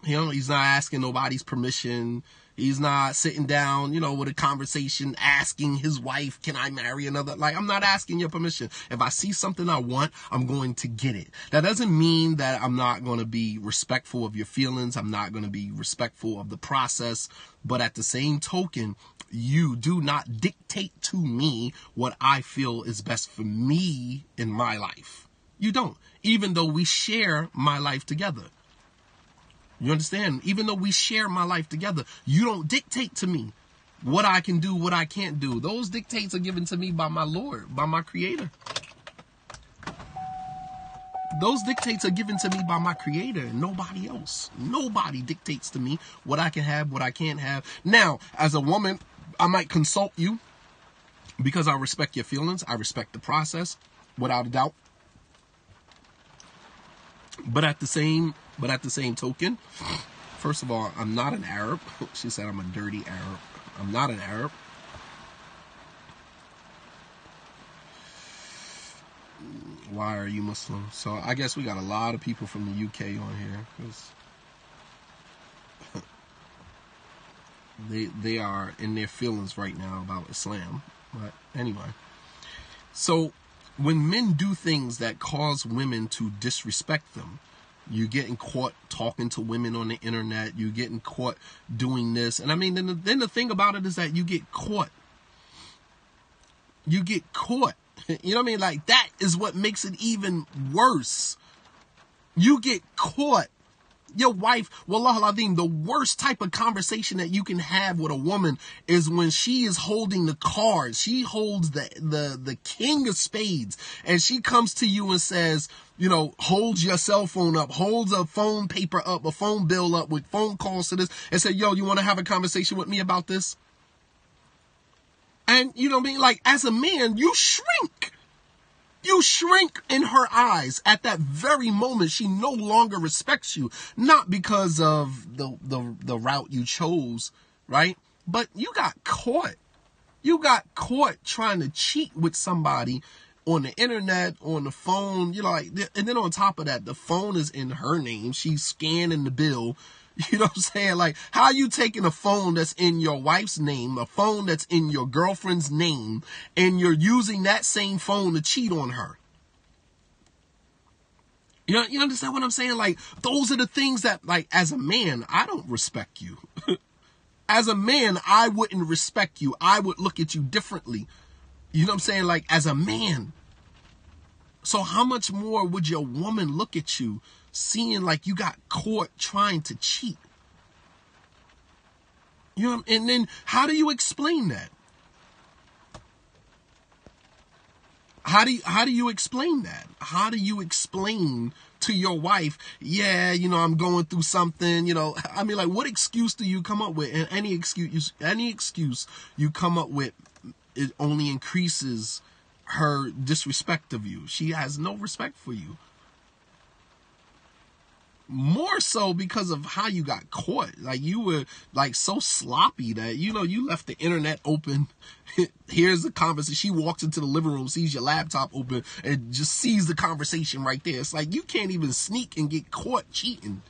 He's not asking nobody's permission. He's not sitting down, with a conversation asking his wife, can I marry another? Like, I'm not asking your permission. If I see something I want, I'm going to get it. That doesn't mean that I'm not going to be respectful of your feelings. I'm not going to be respectful of the process. But at the same token, you do not dictate to me what I feel is best for me in my life. You don't, even though we share my life together. You understand? Even though we share my life together, you don't dictate to me what I can do, what I can't do. Those dictates are given to me by my Lord, by my Creator. Those dictates are given to me by my Creator and nobody else. Nobody dictates to me what I can have, what I can't have. Now, as a woman, I might consult you because I respect your feelings. I respect the process, without a doubt. But at the same token, first of all, I'm not an Arab. She said I'm a dirty Arab. I'm not an Arab. Why are you Muslim? So I guess we got a lot of people from the UK on here because they are in their feelings right now about Islam. But anyway, so when men do things that cause women to disrespect them, you're getting caught talking to women on the internet. You're getting caught doing this. And I mean, then the thing about it is that you get caught. You get caught. You know what I mean? Like, that is what makes it even worse. You get caught. Your wife, Wallah al-Azim, the worst type of conversation that you can have with a woman is when she is holding the cards. She holds the king of spades, and she comes to you and says, you know, holds your cell phone up, holds a phone paper up, a phone bill up with phone calls to this, and say, yo, you want to have a conversation with me about this? And, you know what I mean? Like, as a man, you shrink. You shrink in her eyes. At that very moment, she no longer respects you. Not because of the route you chose, right? But you got caught. You got caught trying to cheat with somebody on the internet, on the phone, you know, like, and then on top of that, the phone is in her name. She's scanning the bill. You know what I'm saying? Like, how are you taking a phone that's in your wife's name, a phone that's in your girlfriend's name, and you're using that same phone to cheat on her? You understand what I'm saying? Like, those are the things that, like, as a man, I don't respect you. As a man, I wouldn't respect you. I would look at you differently. You know what I'm saying? Like, as a man. So how much more would your woman look at you seeing like you got caught trying to cheat? You know, and then how do you explain that? How do you explain that? How do you explain to your wife, yeah, you know, I'm going through something, you know? I mean, like, what excuse do you come up with? And any excuse you come up with, it only increases her disrespect of you. She has no respect for you. More so because of how you got caught. Like, you were like so sloppy that, you know, you left the internet open. Here's the conversation. She walks into the living room, sees your laptop open, and just sees the conversation right there. It's like you can't even sneak and get caught cheating.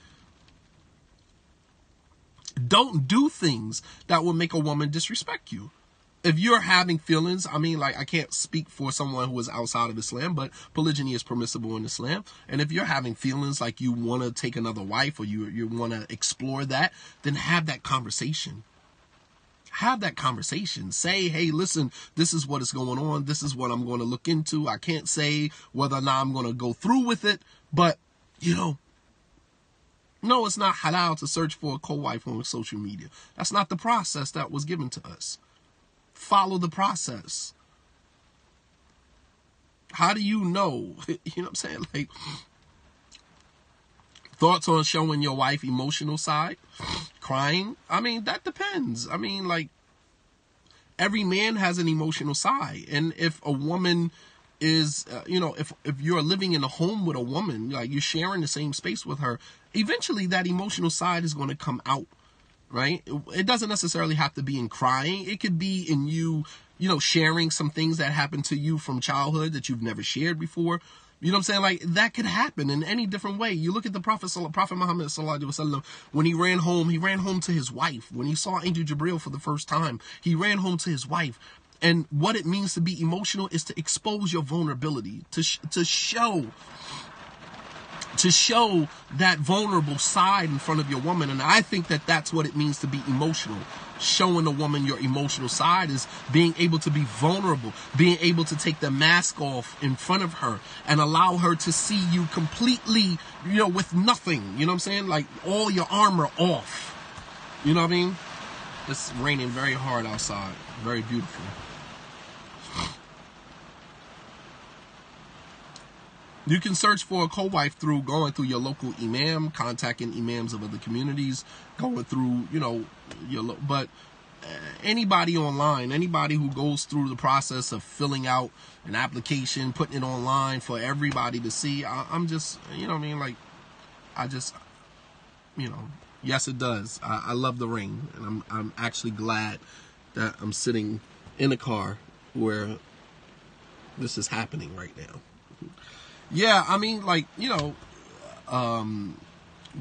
Don't do things that will make a woman disrespect you. If you're having feelings, I mean, like, I can't speak for someone who is outside of Islam, but polygyny is permissible in Islam. And if you're having feelings like you want to take another wife, or you want to explore that, then have that conversation. Have that conversation. Say, hey, listen, this is what is going on. This is what I'm going to look into. I can't say whether or not I'm going to go through with it, but, you know, no, it's not halal to search for a co-wife on social media. That's not the process that was given to us. Follow the process. How do you know? You know what I'm saying? Like, thoughts on showing your wife emotional side? Crying? I mean, that depends. I mean, like, every man has an emotional side. And if a woman is, you know, if you're living in a home with a woman, like, you're sharing the same space with her, eventually that emotional side is going to come out. Right? It doesn't necessarily have to be in crying. It could be in you know, sharing some things that happened to you from childhood that you've never shared before. You know what I'm saying? Like, that could happen in any different way. You look at the Prophet Muhammad sallallahu alaihi wasallam, when he ran home to his wife. When he saw Angel Jibril for the first time, he ran home to his wife. And what it means to be emotional is to expose your vulnerability, to show to show that vulnerable side in front of your woman. And I think that that's what it means to be emotional. Showing a woman your emotional side is being able to be vulnerable, being able to take the mask off in front of her and allow her to see you completely, with nothing. You know what I'm saying? Like all your armor off. You know what I mean? It's raining very hard outside. Very beautiful. You can search for a co-wife through going through your local imam, contacting imams of other communities, going through, but anybody online, anybody who goes through the process of filling out an application, putting it online for everybody to see, I'm just, yes, it does. I love the rain, and I'm actually glad that I'm sitting in a car where this is happening right now. Yeah, I mean,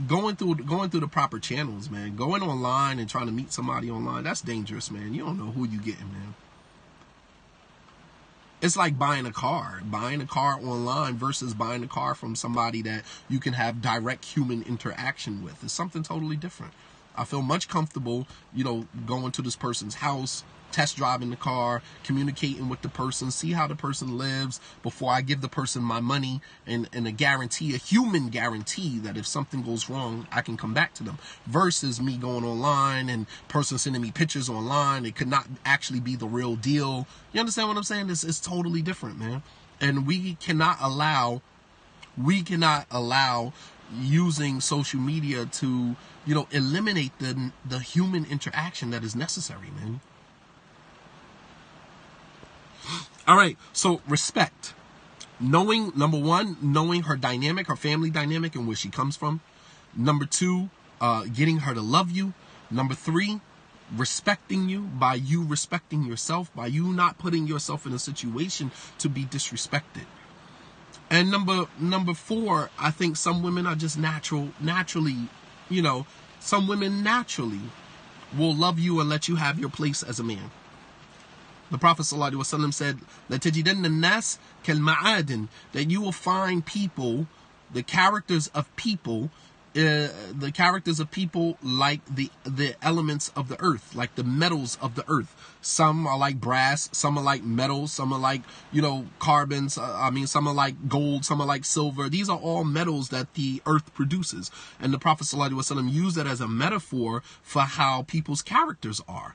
going through the proper channels, man. Going online and trying to meet somebody online, that's dangerous, man. You don't know who you getting, man. It's like buying a car online versus buying a car from somebody that you can have direct human interaction with. It's something totally different. I feel much comfortable, going to this person's house, test driving the car, communicating with the person, see how the person lives before I give the person my money and a guarantee, a human guarantee that if something goes wrong, I can come back to them, versus me going online and person sending me pictures online. It could not actually be the real deal. You understand what I'm saying? It's totally different, man. And we cannot allow using social media to, eliminate the human interaction that is necessary, man. All right, so respect. Number one, knowing her dynamic, her family dynamic and where she comes from. Number two, getting her to love you. Number three, respecting you by you respecting yourself, by you not putting yourself in a situation to be disrespected. And number four, I think some women are just naturally, some women naturally will love you and let you have your place as a man. The Prophet ﷺ said, لَتَجِدَنَّ النَّاسِ كَالْمَعَادِنِ, that you will find people, the characters of people like the elements of the earth, like the metals of the earth. Some are like brass, some are like metals, some are like, carbons, some are like gold, some are like silver. These are all metals that the earth produces. And the Prophet ﷺ used that as a metaphor for how people's characters are.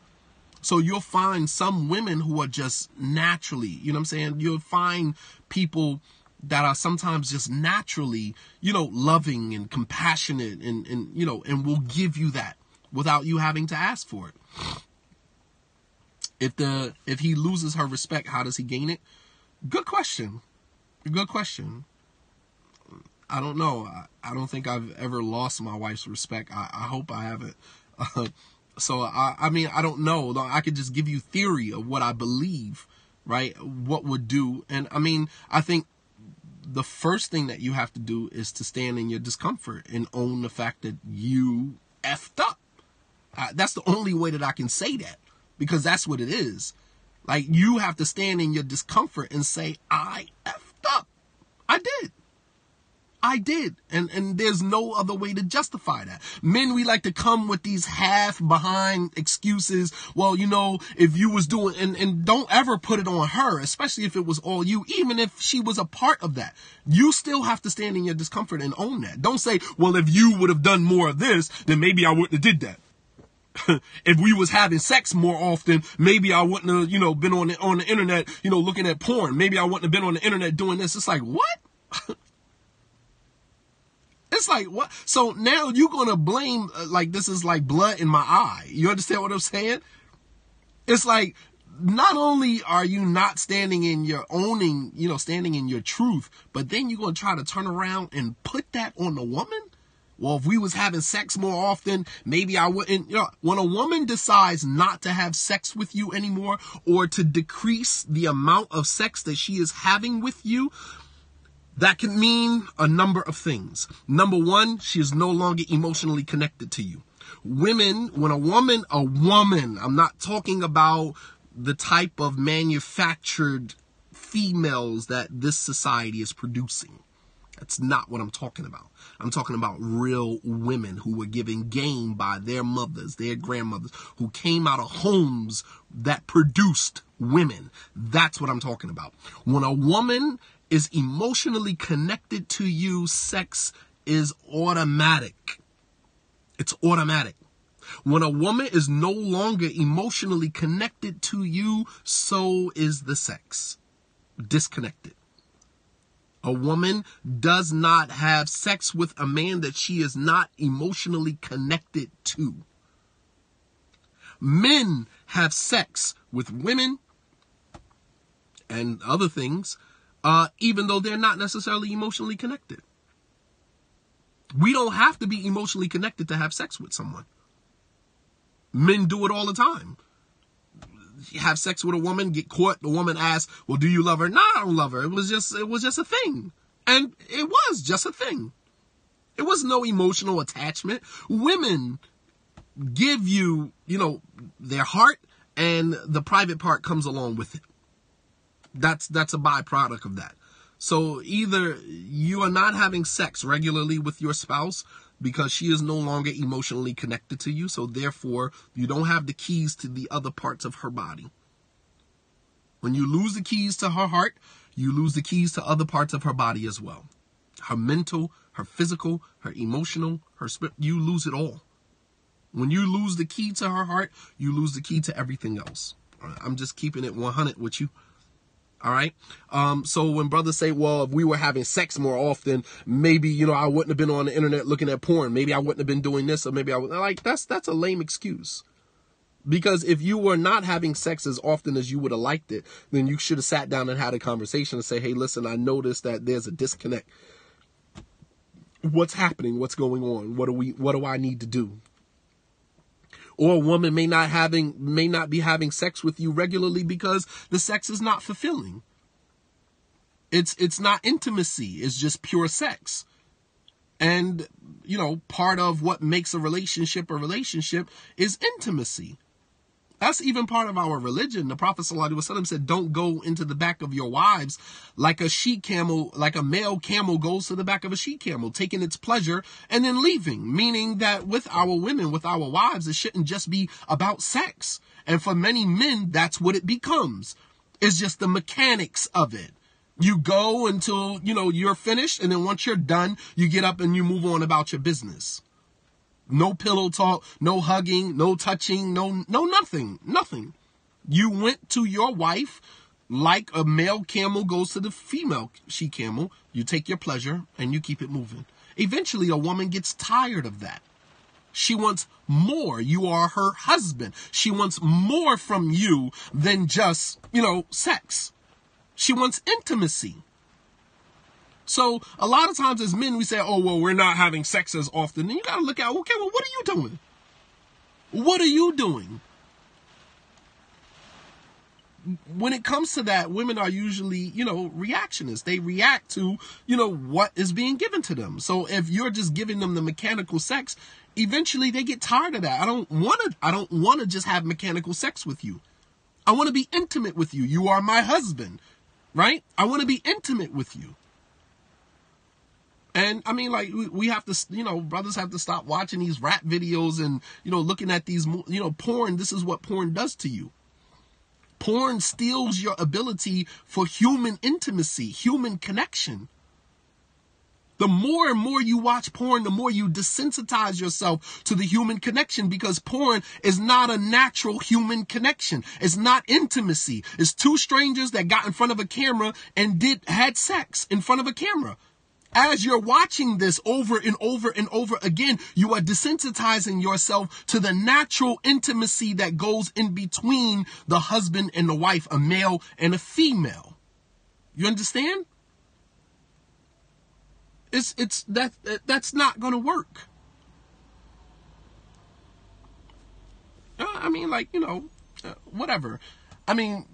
So you'll find some women who are just naturally, you'll find people that are sometimes just naturally, loving and compassionate and will give you that without you having to ask for it. If he loses her respect, how does he gain it? Good question. I don't know. I don't think I've ever lost my wife's respect. I hope I haven't. So, I don't know. I could just give you theory of what I believe, right? What would do. And I think the first thing that you have to do is to stand in your discomfort and own the fact that you effed up. That's the only way that I can say that, because that's what it is. Like, you have to stand in your discomfort and say, I effed up. I did. And there's no other way to justify that. Men, we like to come with these half behind excuses. Well, if you was doing, and don't ever put it on her, especially if it was all you, even if she was a part of that. You still have to stand in your discomfort and own that. Don't say, well, if you would have done more of this, then maybe I wouldn't have did that. If we was having sex more often, maybe I wouldn't have, been on the internet, looking at porn. Maybe I wouldn't have been on the internet doing this. It's like, what? It's like, what? So now you're going to blame, this is like blood in my eye. You understand what I'm saying? It's like, not only are you not standing in your standing in your truth, but then you're going to try to turn around and put that on the woman? Well, if we was having sex more often, maybe I wouldn't. When a woman decides not to have sex with you anymore, or to decrease the amount of sex that she is having with you, that can mean a number of things. Number one, she is no longer emotionally connected to you. Women, when a woman, I'm not talking about the type of manufactured females that this society is producing. That's not what I'm talking about. I'm talking about real women who were given game by their mothers, their grandmothers, who came out of homes that produced women. That's what I'm talking about. When a woman is emotionally connected to you, sex is automatic. It's automatic. When a woman is no longer emotionally connected to you, so is the sex. Disconnected. A woman does not have sex with a man that she is not emotionally connected to. Men have sex with women and other things, even though they're not necessarily emotionally connected. We don't have to be emotionally connected to have sex with someone. Men do it all the time. You have sex with a woman, get caught, the woman asks, well, do you love her? No, I don't love her. It was just a thing. And it was just a thing. It was no emotional attachment. Women give you, their heart, and the private part comes along with it. That's a byproduct of that. So either you are not having sex regularly with your spouse because she is no longer emotionally connected to you, so therefore you don't have the keys to the other parts of her body. When you lose the keys to her heart, you lose the keys to other parts of her body as well. Her mental, her physical, her emotional, her spirit, you lose it all. When you lose the key to her heart, you lose the key to everything else. I'm just keeping it 100 with you. All right. So when brothers say, well, if we were having sex more often, maybe, I wouldn't have been on the internet looking at porn. Maybe I wouldn't have been doing this, or maybe I would, that's a lame excuse. Because if you were not having sex as often as you would have liked it, then you should have sat down and had a conversation and say, hey, listen, I noticed that there's a disconnect. What's happening? What's going on? What do I need to do? Or a woman may not be having sex with you regularly because the sex is not fulfilling. It's not intimacy. It's just pure sex. And, part of what makes a relationship is intimacy. That's even part of our religion. The Prophet ﷺ said, don't go into the back of your wives like a male camel goes to the back of a she camel, taking its pleasure and then leaving. Meaning that with our women, with our wives, it shouldn't just be about sex. And for many men, that's what it becomes. It's just the mechanics of it. You go until, you're finished. And then once you're done, you get up and you move on about your business. No pillow talk, no hugging, no touching, no nothing. You went to your wife like a male camel goes to the female she camel. You take your pleasure and you keep it moving. Eventually, a woman gets tired of that. She wants more. You are her husband. She wants more from you than just, sex. She wants intimacy. So a lot of times as men, we say, oh, well, we're not having sex as often. And you got to look at, okay, well, what are you doing? What are you doing? When it comes to that, women are usually, reactionists. They react to, what is being given to them. So if you're just giving them the mechanical sex, eventually they get tired of that. I don't want to just have mechanical sex with you. I want to be intimate with you. You are my husband, right? I want to be intimate with you. And I mean, we have to, brothers have to stop watching these rap videos and, looking at these, porn. This is what porn does to you. Porn steals your ability for human intimacy, human connection. The more and more you watch porn, the more you desensitize yourself to the human connection, because porn is not a natural human connection. It's not intimacy. It's two strangers that got in front of a camera and had sex in front of a camera. As you're watching this over and over and over again, you are desensitizing yourself to the natural intimacy that goes in between the husband and the wife, a male and a female. You understand? That's not going to work. I mean, whatever. I mean,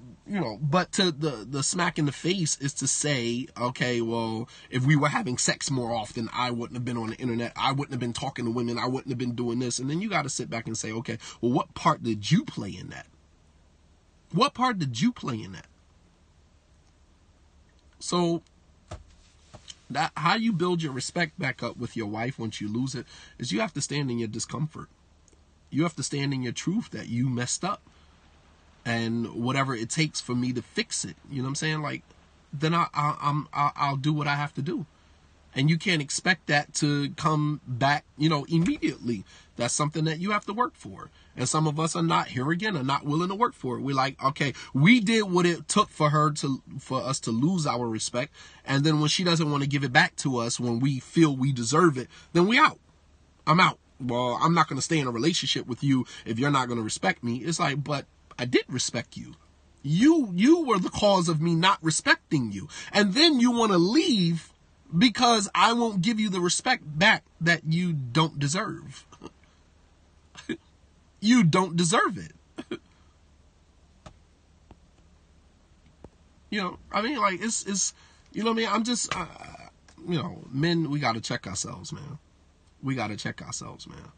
but to the smack in the face is to say, okay, well, if we were having sex more often, I wouldn't have been on the internet. I wouldn't have been talking to women. I wouldn't have been doing this. And then you got to sit back and say, okay, well, what part did you play in that? What part did you play in that? So That how you build your respect back up with your wife once you lose it is you have to stand in your discomfort. You have to stand in your truth that you messed up. And whatever it takes for me to fix it, you know what I'm saying? Like, then I'll do what I have to do. And you can't expect that to come back, immediately. That's something that you have to work for. And some of us are not, here again, are not willing to work for it. We're like, okay, we did what it took for us to lose our respect. And then when she doesn't want to give it back to us, when we feel we deserve it, then we out. I'm out. Well, I'm not going to stay in a relationship with you if you're not going to respect me. It's like, but I did respect you. You were the cause of me not respecting you. And then you want to leave because I won't give you the respect back that you don't deserve. You don't deserve it. Like, it's I'm just, men, we got to check ourselves, man. We got to check ourselves, man.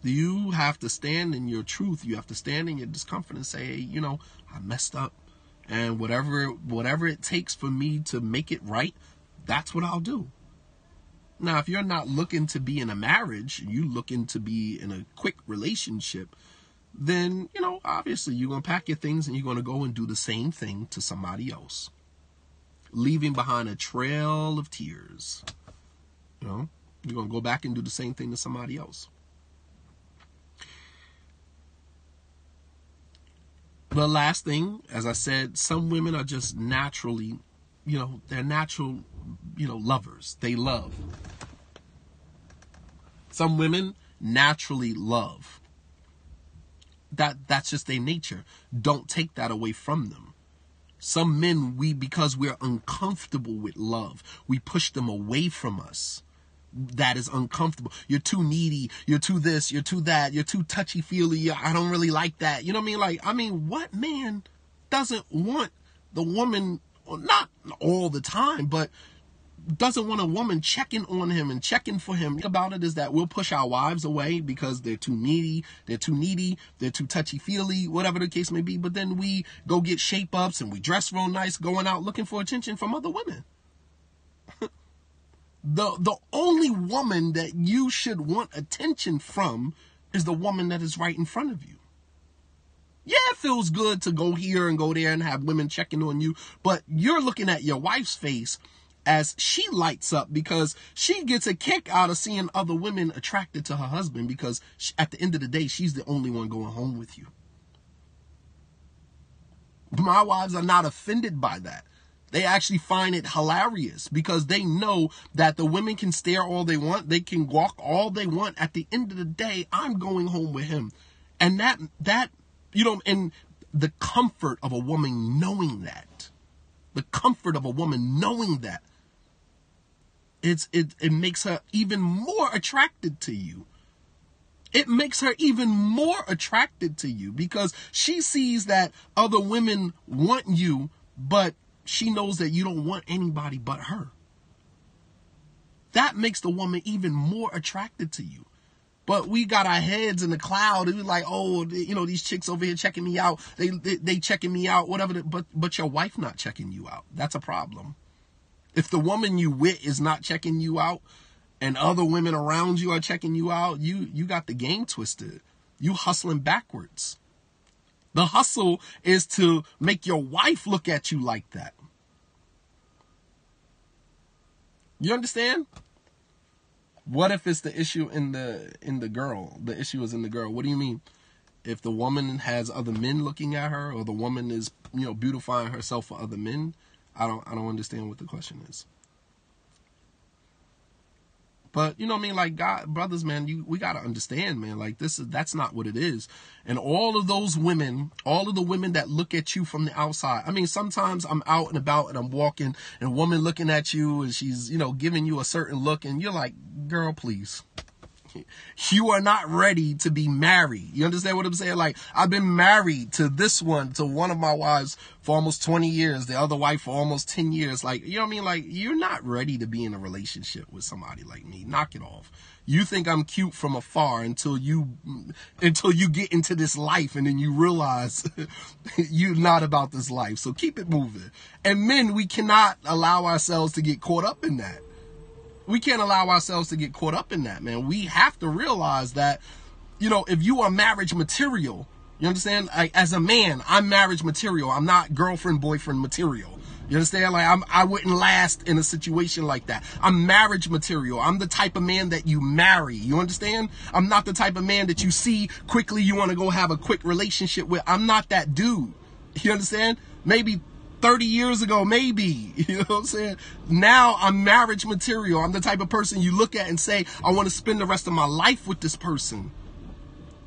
You have to stand in your truth. You have to stand in your discomfort and say, hey, I messed up. And whatever it takes for me to make it right, that's what I'll do. Now, if you're not looking to be in a marriage, you looking to be in a quick relationship, then, obviously you're going to pack your things and you're going to go and do the same thing to somebody else, leaving behind a trail of tears. You're going to go back and do the same thing to somebody else. The last thing, as I said, some women are just naturally, they're natural, lovers. They love. Some women naturally love. That's just their nature. Don't take that away from them. Some men, because we're uncomfortable with love, we push them away from us. That is uncomfortable. You're too needy. You're too this. You're too that. You're too touchy-feely. I don't really like that. You know what I mean? What man doesn't want the woman, well, not all the time, but doesn't want a woman checking on him and checking for him? About it is that we'll push our wives away because they're too needy, they're too touchy-feely, whatever the case may be. But then we go get shape-ups and we dress real nice, going out looking for attention from other women. The only woman that you should want attention from is the woman that is right in front of you. Yeah, it feels good to go here and go there and have women checking on you, but you're looking at your wife's face as she lights up because she gets a kick out of seeing other women attracted to her husband because at the end of the day, she's the only one going home with you. My wives are not offended by that. They actually find it hilarious because they know that the women can stare all they want. They can walk all they want. At the end of the day, I'm going home with him. And that, and the comfort of a woman knowing that, it makes her even more attracted to you. It makes her even more attracted to you because she sees that other women want you, but she knows that you don't want anybody but her. That makes the woman even more attracted to you. But we got our heads in the cloud. And we're like, oh, these chicks over here checking me out. They checking me out, whatever. But your wife not checking you out. That's a problem. If the woman you with is not checking you out and other women around you are checking you out, you got the game twisted. You hustling backwards. The hustle is to make your wife look at you like that. You understand? What if it's the issue in the girl? The issue is in the girl. What do you mean? If the woman has other men looking at her, or the woman is, beautifying herself for other men, I don't understand what the question is. But, like God, brothers, man, we got to understand, man, like that's not what it is. And all of the women that look at you from the outside. I mean, sometimes I'm out and about and I'm walking and a woman looking at you and she's, giving you a certain look and you're like, girl, please. You are not ready to be married. You understand what I'm saying? Like, I've been married to one of my wives for almost 20 years, the other wife for almost 10 years. Like, you know what I mean? Like, you're not ready to be in a relationship with somebody like me. Knock it off. You think I'm cute from afar until you get into this life, and then you realize you're not about this life. So keep it moving. And men, we cannot allow ourselves to get caught up in that. We can't allow ourselves to get caught up in that, man. We have to realize that, if you are marriage material, you understand? Like, as a man, I'm marriage material. I'm not girlfriend, boyfriend material. You understand? Like, I wouldn't last in a situation like that. I'm marriage material. I'm the type of man that you marry. You understand? I'm not the type of man that you see quickly you want to go have a quick relationship with. I'm not that dude. You understand? Maybe 30 years ago, maybe, you know what I'm saying? Now I'm marriage material. I'm the type of person you look at and say, I want to spend the rest of my life with this person.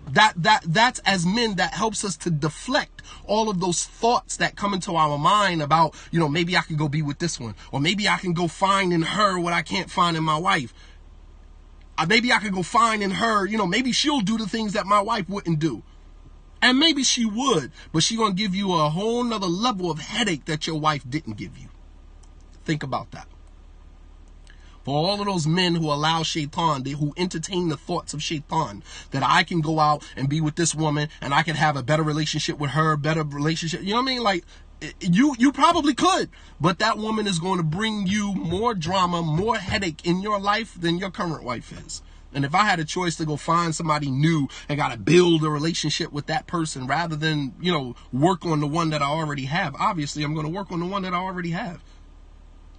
That's, as men, that helps us to deflect all of those thoughts that come into our mind about, maybe I can go be with this one, or maybe I can go find in her what I can't find in my wife. Maybe I can go find in her, maybe she'll do the things that my wife wouldn't do. And maybe she would, but she's going to give you a whole nother level of headache that your wife didn't give you. Think about that. For all of those men who allow shaitan, who entertain the thoughts of shaitan, that I can go out and be with this woman and I can have a better relationship with her, better relationship. You know what I mean? Like, you probably could, but that woman is going to bring you more drama, more headache in your life than your current wife is. And if I had a choice to go find somebody new and got to build a relationship with that person rather than, work on the one that I already have, obviously I'm going to work on the one that I already have.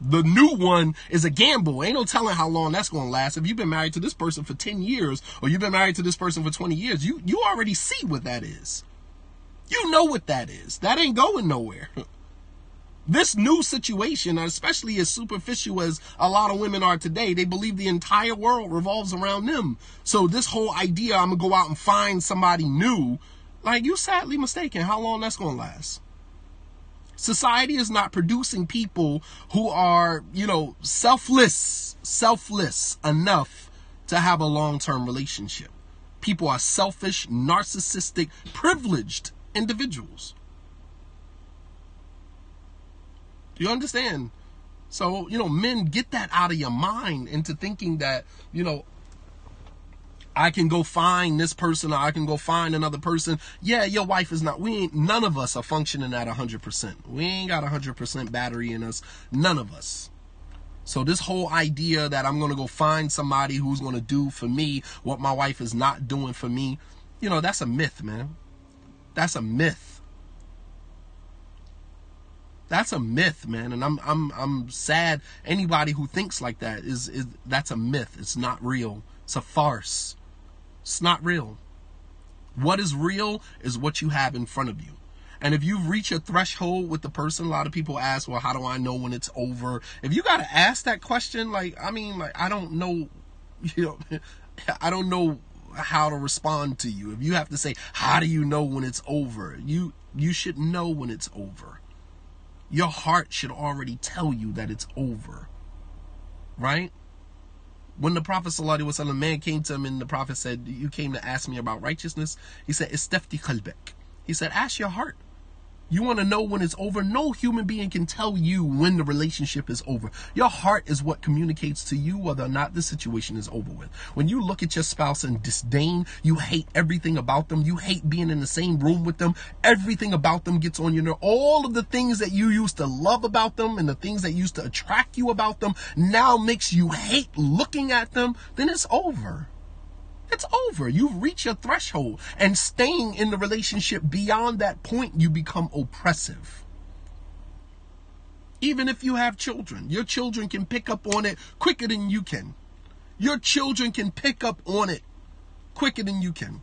The new one is a gamble. Ain't no telling how long that's going to last. If you've been married to this person for 10 years or you've been married to this person for 20 years, you already see what that is. You know what that is. That ain't going nowhere. This new situation, especially as superficial as a lot of women are today, they believe the entire world revolves around them. So this whole idea, I'm going to go out and find somebody new, like, you sadly mistaken how long that's going to last. Society is not producing people who are, selfless enough to have a long-term relationship. People are selfish, narcissistic, privileged individuals. Do you understand? So, men, get that out of your mind into thinking that, I can go find this person or I can go find another person. Yeah, your wife is not, none of us are functioning at 100%. We ain't got 100% battery in us. None of us. So this whole idea that I'm going to go find somebody who's going to do for me what my wife is not doing for me, that's a myth, man. That's a myth. That's a myth, man, and I'm sad. Anybody who thinks like that is that's a myth. It's not real. It's a farce. It's not real. What is real is what you have in front of you. And if you reach a threshold with the person, a lot of people ask, well, how do I know when it's over? If you got to ask that question, I don't know, I don't know how to respond to you. If you have to say, how do you know when it's over? You should know when it's over. Your heart should already tell you that it's over. Right? When the Prophet ﷺ, man came to him and the Prophet said, you came to ask me about righteousness. He said, istafti qalbak. He said, ask your heart. You want to know when it's over? No human being can tell you when the relationship is over. Your heart is what communicates to you whether or not the situation is over with. When you look at your spouse in disdain, you hate everything about them. You hate being in the same room with them. Everything about them gets on your nerve. All of the things that you used to love about them and the things that used to attract you about them now makes you hate looking at them. Then it's over. It's over. You've reached your threshold, and staying in the relationship beyond that point, you become oppressive. Even if you have children, your children can pick up on it quicker than you can. Your children can pick up on it quicker than you can.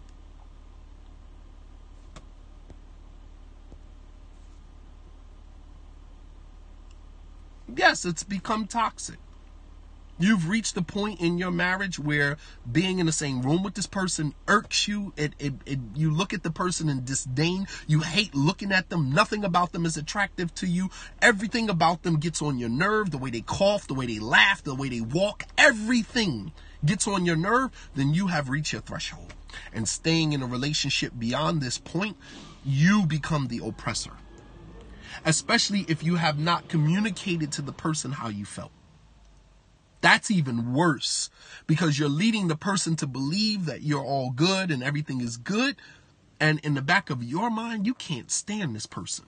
Yes, it's become toxic. You've reached the point in your marriage where being in the same room with this person irks you. You look at the person in disdain. You hate looking at them. Nothing about them is attractive to you. Everything about them gets on your nerve. The way they cough, the way they laugh, the way they walk, everything gets on your nerve, then you have reached your threshold. And staying in a relationship beyond this point, you become the oppressor. Especially if you have not communicated to the person how you felt. That's even worse, because you're leading the person to believe that you're all good and everything is good. And in the back of your mind, you can't stand this person.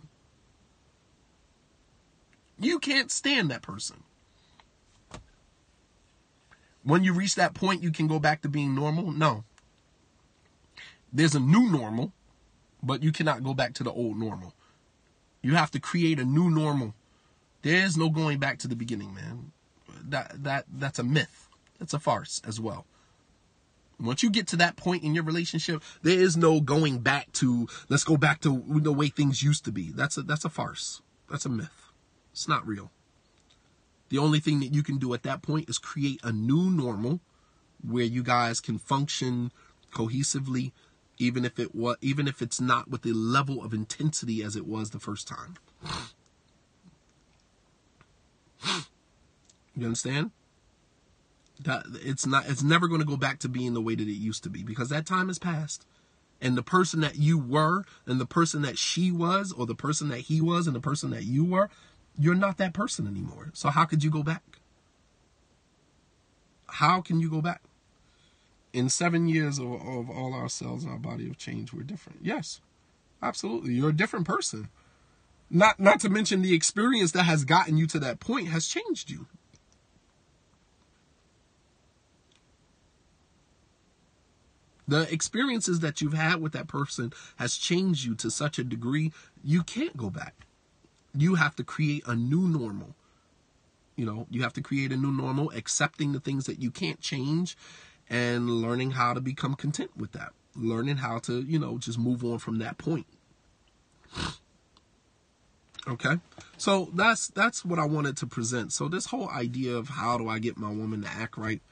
You can't stand that person. When you reach that point, you can go back to being normal? No. There's a new normal, but you cannot go back to the old normal. You have to create a new normal. There's no going back to the beginning, man. That's a myth. That's a farce as well. Once you get to that point in your relationship, there is no going back to, let's go back to the way things used to be. That's a farce. That's a myth. It's not real. The only thing that you can do at that point is create a new normal where you guys can function cohesively, even if it's not with the level of intensity as it was the first time. You understand? That it's never going to go back to being the way that it used to be, because that time has passed. And the person that you were and the person that she was, or the person that he was and the person that you were, you're not that person anymore. So how could you go back? How can you go back? In 7 years of all our cells, our body have changed. We're different. Yes, absolutely. You're a different person. Not to mention the experience that has gotten you to that point has changed you. The experiences that you've had with that person has changed you to such a degree, you can't go back. You have to create a new normal. You have to create a new normal, accepting the things that you can't change and learning how to become content with that. Learning how to, just move on from that point. Okay? So that's what I wanted to present. So this whole idea of how do I get my woman to act right,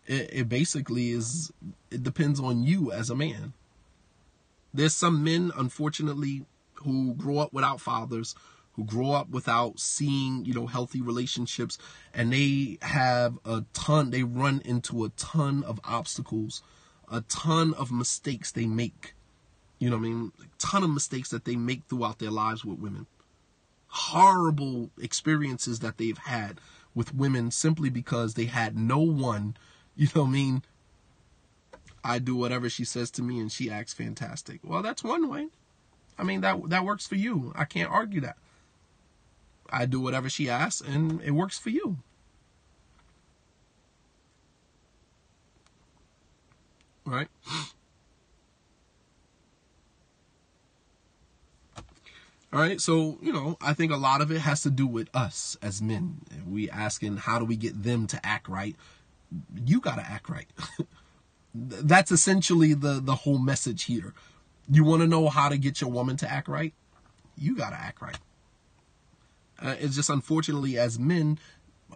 it basically it depends on you as a man. There's some men, unfortunately, who grow up without fathers, who grow up without seeing, healthy relationships, and they run into a ton of obstacles, a ton of mistakes they make. A ton of mistakes that they make throughout their lives with women. Horrible experiences that they've had with women simply because they had no one. I do whatever she says to me and she acts fantastic. Well, that's one way. That works for you. I can't argue that. I do whatever she asks and it works for you. Right? All right. So, I think a lot of it has to do with us as men. We asking, how do we get them to act right? You got to act right. That's essentially the whole message here. You want to know how to get your woman to act right? You got to act right. It's just, unfortunately, as men,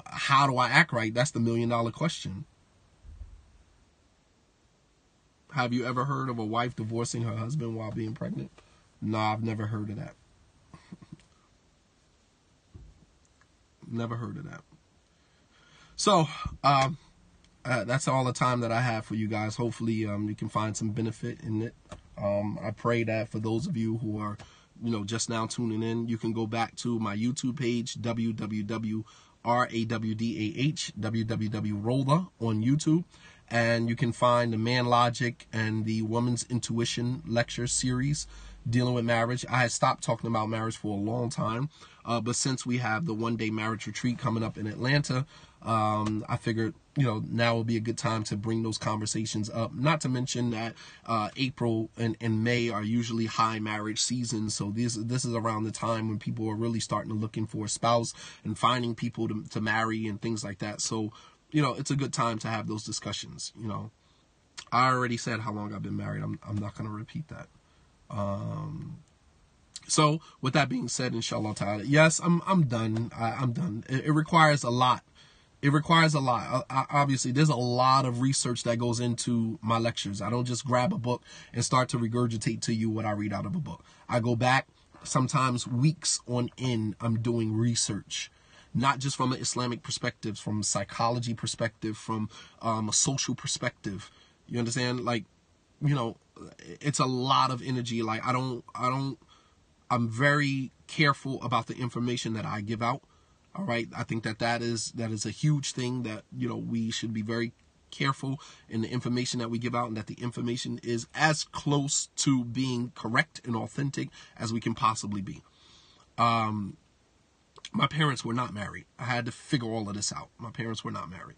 how do I act right? That's the $1 million question. Have you ever heard of a wife divorcing her husband while being pregnant? No, I've never heard of that. Never heard of that. So, that's all the time that I have for you guys. Hopefully, you can find some benefit in it. I pray that for those of you who are, just now tuning in, you can go back to my YouTube page, www.rawdah, www.Rolda on YouTube, and you can find the Man Logic and the Woman's Intuition lecture series dealing with marriage. I had stopped talking about marriage for a long time, but since we have the one-day marriage retreat coming up in Atlanta, I figured, now will be a good time to bring those conversations up. Not to mention that April and May are usually high marriage seasons, so this is around the time when people are really starting to looking for a spouse and finding people to marry and things like that. So, it's a good time to have those discussions. I already said how long I've been married. I'm not going to repeat that. So with that being said, inshallah ta'ala, yes, I'm done. I'm done. It requires a lot. It requires a lot. Obviously, there's a lot of research that goes into my lectures. I don't just grab a book and start to regurgitate to you what I read out of a book. I go back, sometimes weeks on end, I'm doing research. not just from an Islamic perspective, from a psychology perspective, from a social perspective. You understand? Like, you know, it's a lot of energy. Like, I'm very careful about the information that I give out. All right. I think that is a huge thing that, you know, we should be very careful in the information that we give out, and that the information is as close to being correct and authentic as we can possibly be. My parents were not married. I had to figure all of this out. My parents were not married.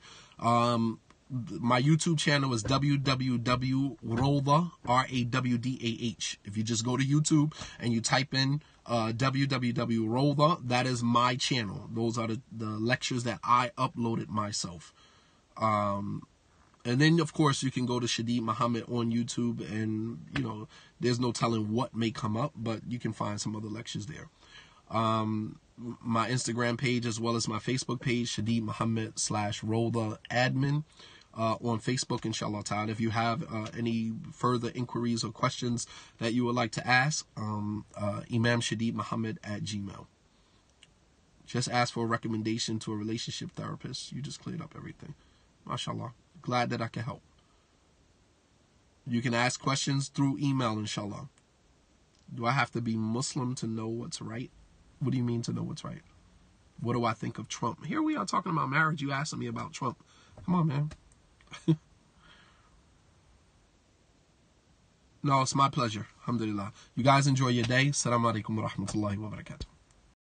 My YouTube channel is www.rawdah, RAWDAH. If you just go to YouTube and you type in www.rawdah, that is my channel. Those are the lectures that I uploaded myself. And then, of course, you can go to Shadeed Muhammad on YouTube, and, you know, there's no telling what may come up, but you can find some other lectures there. My Instagram page as well as my Facebook page, Shadeed Muhammad /Rawdah admin. On Facebook, inshallah ta'ala. If you have any further inquiries or questions that you would like to ask, imamshadeedmuhammad@gmail.com. Just ask for a recommendation to a relationship therapist. You just cleared up everything. MashaAllah. Glad that I can help. You can ask questions through email, inshallah. Do I have to be Muslim to know what's right? What do you mean to know what's right? What do I think of Trump? Here we are talking about marriage. You asking me about Trump. Come on, man. No, it's my pleasure. Alhamdulillah. You guys enjoy your day. Assalamu alaikum wa rahmatullahi wa barakatuh.